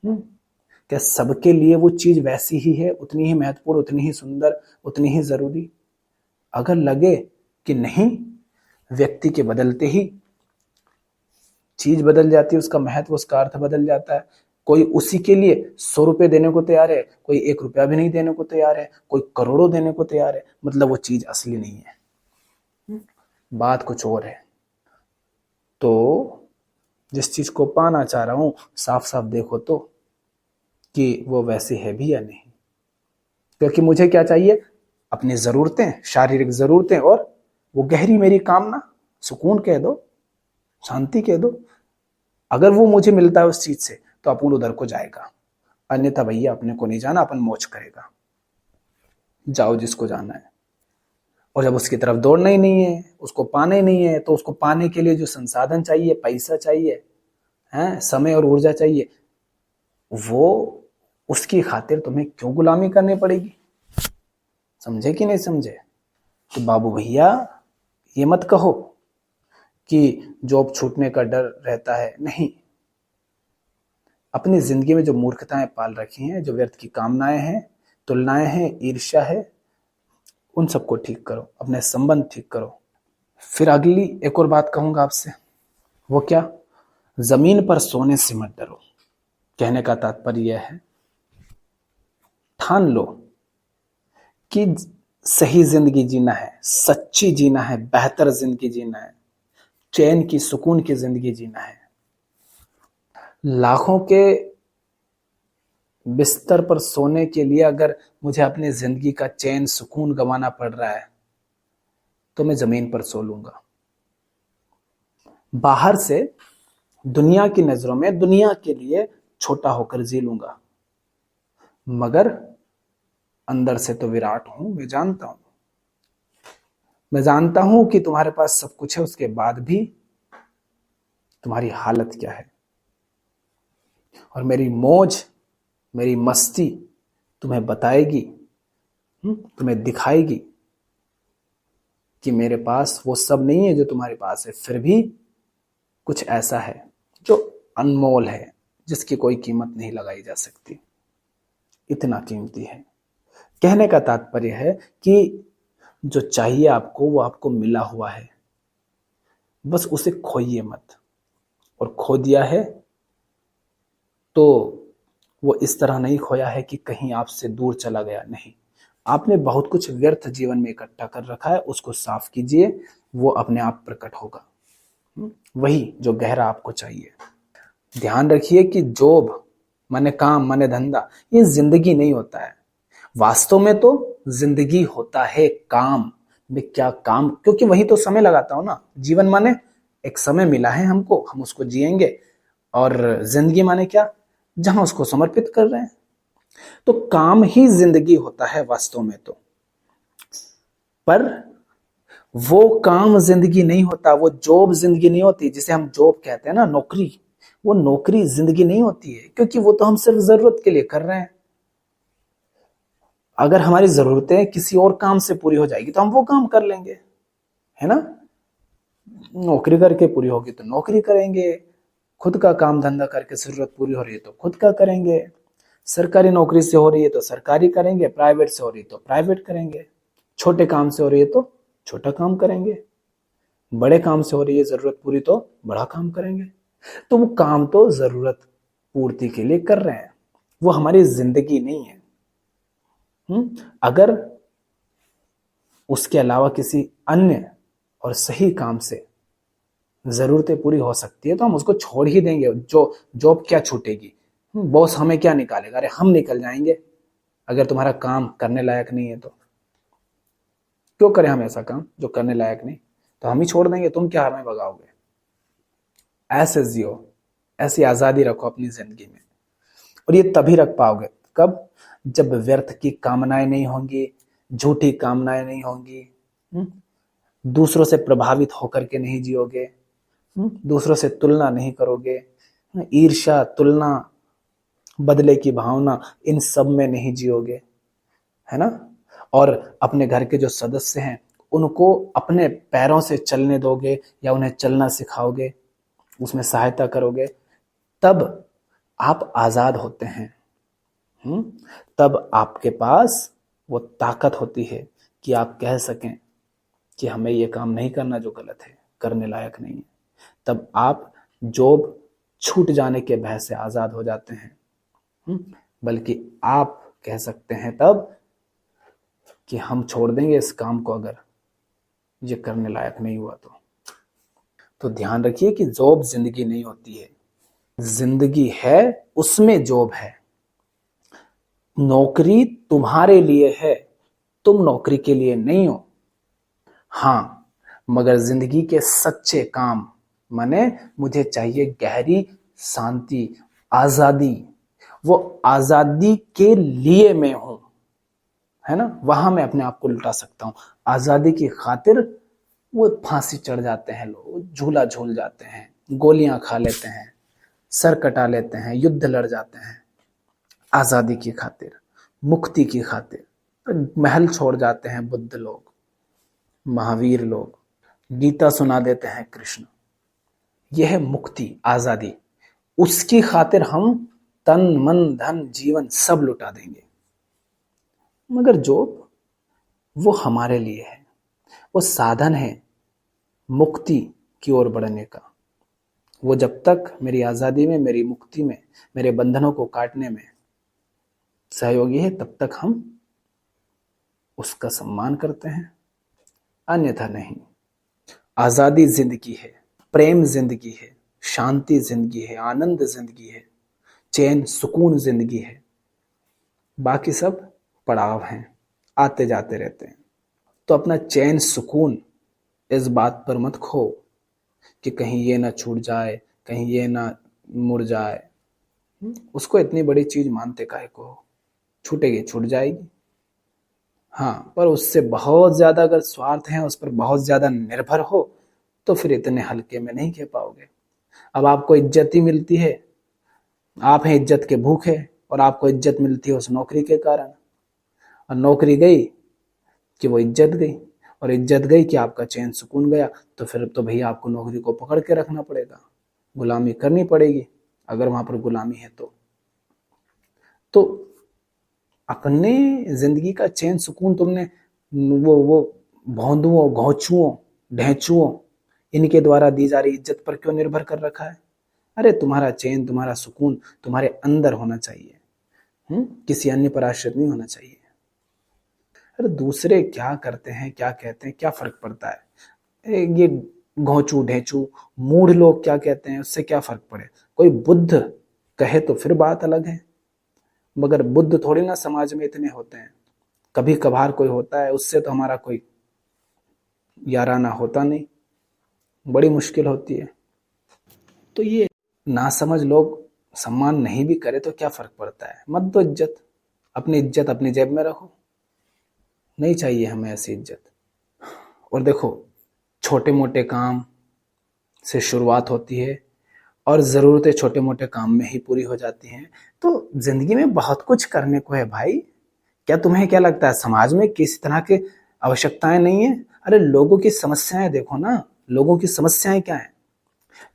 क्या सबके लिए वो चीज वैसी ही है, उतनी ही महत्वपूर्ण, उतनी ही सुंदर, उतनी ही जरूरी? अगर लगे कि नहीं, व्यक्ति के बदलते ही चीज बदल जाती है, उसका महत्व, उसका अर्थ बदल जाता है। कोई उसी के लिए 100 रुपए देने को तैयार है, कोई 1 रुपया भी नहीं देने को तैयार है, कोई करोड़ों देने को तैयार है, मतलब वो चीज असली नहीं है, बात कुछ और है। तो जिस चीज को पाना चाह रहा हूं, साफ साफ देखो तो कि वो वैसे है भी या नहीं। क्योंकि मुझे क्या चाहिए? अपनी जरूरतें, शारीरिक जरूरतें, और वो गहरी मेरी कामना, सुकून कह दो, शांति कह दो। अगर वो मुझे मिलता है उस चीज से तो अपन उधर को जाएगा, अन्यथा भैया अपने को नहीं जाना, अपन मौज करेगा। जाओ जिसको जाना है। और जब उसकी तरफ दौड़ना ही नहीं है, उसको पाना ही नहीं है, तो उसको पाने के लिए जो संसाधन चाहिए, पैसा चाहिए, समय और ऊर्जा चाहिए, वो उसकी खातिर तुम्हें क्यों गुलामी करनी पड़ेगी? समझे कि नहीं समझे? तो बाबू भैया ये मत कहो कि जॉब छूटने का डर रहता है, नहीं। अपनी जिंदगी में जो मूर्खताएं पाल रखी हैं, जो व्यर्थ की कामनाएं हैं, तुलनाएं हैं, ईर्ष्या है, उन सबको ठीक करो, अपने संबंध ठीक करो। फिर अगली एक और बात कहूंगा आपसे, वो क्या? जमीन पर सोने से मत डरो। कहने का तात्पर्य यह है, ठान लो कि सही जिंदगी जीना है, सच्ची जीना है, बेहतर जिंदगी जीना है, चैन की, सुकून की जिंदगी जीना है। लाखों के बिस्तर पर सोने के लिए अगर मुझे अपनी जिंदगी का चैन, सुकून गंवाना पड़ रहा है, तो मैं जमीन पर सो लूंगा। बाहर से दुनिया की नजरों में दुनिया के लिए छोटा होकर जी लूंगा, मगर अंदर से तो विराट हूं। मैं जानता हूं कि तुम्हारे पास सब कुछ है, उसके बाद भी तुम्हारी हालत क्या है। और मेरी मौज, मेरी मस्ती तुम्हें बताएगी, तुम्हें दिखाएगी कि मेरे पास वो सब नहीं है जो तुम्हारे पास है, फिर भी कुछ ऐसा है जो अनमोल है, जिसकी कोई कीमत नहीं लगाई जा सकती, इतना कीमती है। कहने का तात्पर्य है कि जो चाहिए आपको वो आपको मिला हुआ है, बस उसे खोइए मत। और खो दिया है तो वो इस तरह नहीं खोया है कि कहीं आपसे दूर चला गया, नहीं। आपने बहुत कुछ व्यर्थ जीवन में इकट्ठा कर रखा है, उसको साफ कीजिए, वो अपने आप प्रकट होगा, वही जो गहरा आपको चाहिए। ध्यान रखिए कि जॉब माने काम, माने धंधा, ये जिंदगी नहीं होता है। वास्तव में तो जिंदगी होता है काम में। क्या काम? क्योंकि वही तो समय लगाता हूं ना। जीवन माने एक समय मिला है हमको, हम उसको जिएंगे। और जिंदगी माने क्या? जहां उसको समर्पित कर रहे हैं। तो काम ही जिंदगी होता है वास्तव में तो। पर वो काम जिंदगी नहीं होता, वो जॉब जिंदगी नहीं होती, जिसे हम जॉब कहते हैं ना, नौकरी। वो नौकरी जिंदगी नहीं होती है, क्योंकि वो तो हम सिर्फ जरूरत के लिए कर रहे हैं। अगर हमारी जरूरतें किसी और काम से पूरी हो जाएगी तो हम वो काम कर लेंगे, है ना। नौकरी करके पूरी होगी तो नौकरी करेंगे, खुद का काम धंधा करके जरूरत पूरी हो रही है तो खुद का करेंगे, सरकारी नौकरी से हो रही है तो सरकारी करेंगे, प्राइवेट से हो रही है तो प्राइवेट करेंगे, छोटे काम से हो रही है तो छोटा काम करेंगे, बड़े काम से हो रही है जरूरत पूरी तो बड़ा काम करेंगे। तो वो काम तो जरूरत पूर्ति के लिए कर रहे हैं, वो हमारी जिंदगी नहीं है। अगर उसके अलावा किसी अन्य और सही काम से जरूरतें पूरी हो सकती है तो हम उसको छोड़ ही देंगे। जो जॉब क्या छूटेगी, बॉस हमें क्या निकालेगा, अरे हम निकल जाएंगे। अगर तुम्हारा काम करने लायक नहीं है तो क्यों करें हम ऐसा काम जो करने लायक नहीं, तो हम ही छोड़ देंगे, तुम क्या हमें भगाओगे। ऐसे जियो, ऐसी आजादी रखो अपनी जिंदगी में। और ये तभी रख पाओगे कब, जब व्यर्थ की कामनाएं नहीं होंगी, झूठी कामनाएं नहीं होंगी, दूसरों से प्रभावित होकर के नहीं जियोगे, दूसरों से तुलना नहीं करोगे, ईर्ष्या, तुलना, बदले की भावना, इन सब में नहीं जियोगे, है ना। और अपने घर के जो सदस्य हैं उनको अपने पैरों से चलने दोगे या उन्हें चलना सिखाओगे, उसमें सहायता करोगे, तब आप आजाद होते हैं। तब आपके पास वो ताकत होती है कि आप कह सकें कि हमें ये काम नहीं करना जो गलत है, करने लायक नहीं है। तब आप जॉब छूट जाने के भय से आजाद हो जाते हैं, बल्कि आप कह सकते हैं तब कि हम छोड़ देंगे इस काम को अगर ये करने लायक नहीं हुआ तो ध्यान रखिए कि जॉब जिंदगी नहीं होती है, जिंदगी है उसमें जॉब है। नौकरी तुम्हारे लिए है, तुम नौकरी के लिए नहीं हो। हाँ, मगर जिंदगी के सच्चे काम, माने मुझे चाहिए गहरी शांति, आजादी, वो आजादी के लिए मैं हूं, है ना, वहां मैं अपने आप को लुटा सकता हूं। आजादी की खातिर वो फांसी चढ़ जाते हैं लोग, झूला झूल जाते हैं, गोलियां खा लेते हैं, सर कटा लेते हैं, युद्ध लड़ जाते हैं आजादी की खातिर, मुक्ति की खातिर। महल छोड़ जाते हैं बुद्ध लोग, महावीर लोग, गीता सुना देते हैं कृष्ण। यह है मुक्ति, आजादी। उसकी खातिर हम तन मन धन जीवन सब लुटा देंगे। मगर जॉब वो हमारे लिए है, वो साधन है मुक्ति की ओर बढ़ने का। वो जब तक मेरी आजादी में, मेरी मुक्ति में, मेरे बंधनों को काटने में सहयोगी है, तब तक हम उसका सम्मान करते हैं, अन्यथा नहीं। आजादी जिंदगी है, प्रेम जिंदगी है, शांति जिंदगी है, आनंद जिंदगी है, चैन सुकून जिंदगी है। बाकी सब पड़ाव हैं, आते जाते रहते हैं। तो अपना चैन सुकून इस बात पर मत खो कि कहीं ये ना छूट जाए, कहीं ये ना मुड़ जाए। उसको इतनी बड़ी चीज मानते काहे को, छूटेगी छूट जाएगी। हाँ, पर उससे बहुत ज्यादा अगर स्वार्थ है, उस पर बहुत ज्यादा निर्भर हो, तो फिर इतने हल्के में नहीं कह पाओगे। अब आपको इज्जत ही मिलती है, आप हैं इज्जत के भूखे, और आपको इज्जत मिलती है उस नौकरी के कारण, और नौकरी गई कि वो इज्जत गई, और इज्जत गई कि आपका चैन सुकून गया। तो फिर तो भैया आपको नौकरी को पकड़ के रखना पड़ेगा, गुलामी करनी पड़ेगी अगर वहां पर गुलामी है तो अपने जिंदगी का चैन सुकून तुमने वो भौंदुओं, घोंचुओं, ढेंचुओं, इनके द्वारा दी जा रही इज्जत पर क्यों निर्भर कर रखा है। अरे तुम्हारा चैन, तुम्हारा सुकून तुम्हारे अंदर होना चाहिए, किसी अन्य पर आश्रित नहीं होना चाहिए। अरे दूसरे क्या करते हैं, क्या कहते हैं, क्या फर्क पड़ता है। ये घोंचू ढेंचू मूढ़ लोग क्या कहते हैं, उससे क्या फर्क पड़े। कोई बुद्ध कहे तो फिर बात अलग है, मगर बुद्ध थोड़ी ना समाज में इतने होते हैं। कभी कभार कोई होता है, उससे तो हमारा कोई याराना होता नहीं, बड़ी मुश्किल होती है। तो ये नासमझ लोग सम्मान नहीं भी करे तो क्या फर्क पड़ता है। मत दो इज्जत, अपनी इज्जत अपनी जेब में रखो, नहीं चाहिए हमें ऐसी इज्जत। और देखो, छोटे मोटे काम से शुरुआत होती है और ज़रूरतें छोटे मोटे काम में ही पूरी हो जाती हैं। तो जिंदगी में बहुत कुछ करने को है भाई। क्या तुम्हें क्या लगता है समाज में किसी तरह की आवश्यकताएं नहीं है। अरे लोगों की समस्याएं देखो ना, लोगों की समस्याएं क्या है।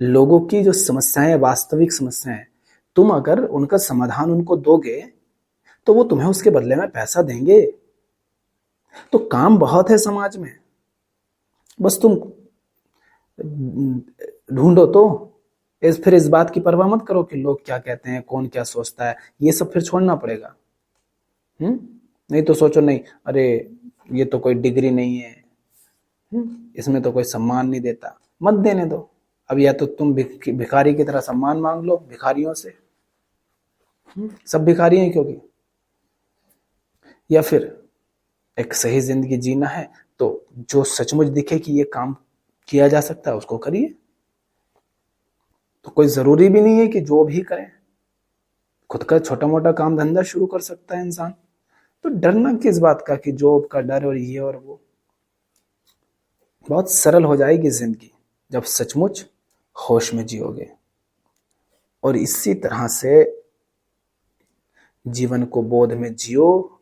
लोगों की जो समस्याएं, वास्तविक समस्याएं, तुम अगर उनका समाधान उनको दोगे तो वो तुम्हें उसके बदले में पैसा देंगे। तो काम बहुत है समाज में, बस तुम ढूंढो तो। फिर इस बात की परवाह मत करो कि लोग क्या कहते हैं, कौन क्या सोचता है, ये सब फिर छोड़ना पड़ेगा। नहीं तो सोचो नहीं, अरे ये तो कोई डिग्री नहीं है, इसमें तो कोई सम्मान नहीं देता, मत देने दो। अब या तो तुम भिखारी की तरह सम्मान मांग लो भिखारियों से, सब भिखारी हैं क्योंकि, या फिर एक सही जिंदगी जीना है तो जो सचमुच दिखे कि ये काम किया जा सकता है उसको करिए। तो कोई जरूरी भी नहीं है कि जो भी करें, खुद का छोटा मोटा काम धंधा शुरू कर सकता है इंसान। तो डरना किस बात का कि जॉब का डर और ये और वो। बहुत सरल हो जाएगी जिंदगी जब सचमुच होश में जियोगे। और इसी तरह से जीवन को बोध में जियो,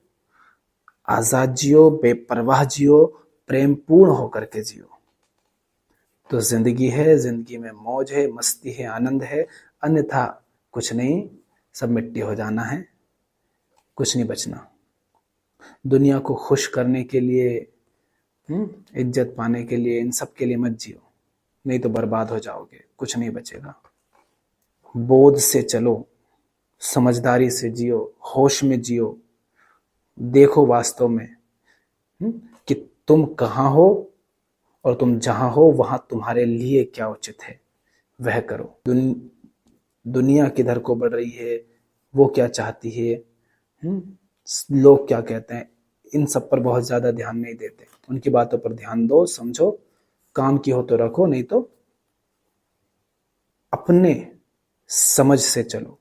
आजाद जियो, बेपरवाह जियो, प्रेम पूर्ण होकर के जियो। तो जिंदगी है, जिंदगी में मौज है, मस्ती है, आनंद है, अन्यथा कुछ नहीं, सब मिट्टी हो जाना है, कुछ नहीं बचना। दुनिया को खुश करने के लिए, इज्जत पाने के लिए, इन सब के लिए मत जियो, नहीं तो बर्बाद हो जाओगे, कुछ नहीं बचेगा। बोध से चलो, समझदारी से जियो, होश में जियो, देखो वास्तव में कि तुम कहाँ हो और तुम जहां हो वहां तुम्हारे लिए क्या उचित है, वह करो। दुनिया किधर को बढ़ रही है, वो क्या चाहती है, लोग क्या कहते हैं, इन सब पर बहुत ज्यादा ध्यान नहीं देते। उनकी बातों पर ध्यान दो, समझो, काम की हो तो रखो, नहीं तो अपने समझ से चलो।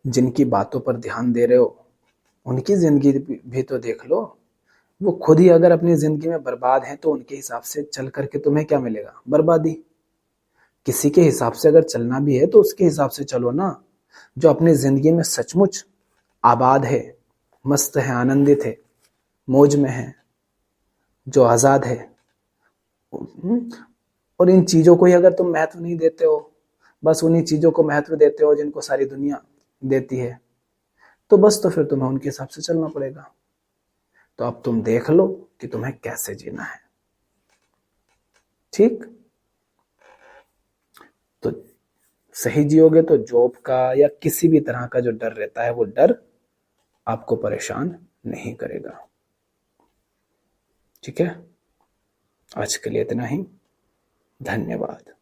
जिनकी बातों पर ध्यान दे रहे हो उनकी जिंदगी भी तो देख लो। वो खुद ही अगर अपनी जिंदगी में बर्बाद हैं तो उनके हिसाब से चल करके तुम्हें क्या मिलेगा? बर्बादी। किसी के हिसाब से अगर चलना भी है तो उसके हिसाब से चलो ना। जो अपनी जिंदगी में सचमुच आबाद है, मस्त है, आनंदित है, मौज में है, जो आजाद है, और इन चीजों को ही अगर तुम महत्व नहीं देते हो, बस उन्हीं चीजों को महत्व देते हो जिनको सारी दुनिया देती है, तो बस तो फिर तुम्हें उनके हिसाब से चलना पड़ेगा। तो अब तुम देख लो कि तुम्हें कैसे जीना है। ठीक? तो सही जियोगे तो जॉब का या किसी भी तरह का जो डर रहता है वो डर आपको परेशान नहीं करेगा। ठीक है? आज के लिए इतना ही। धन्यवाद।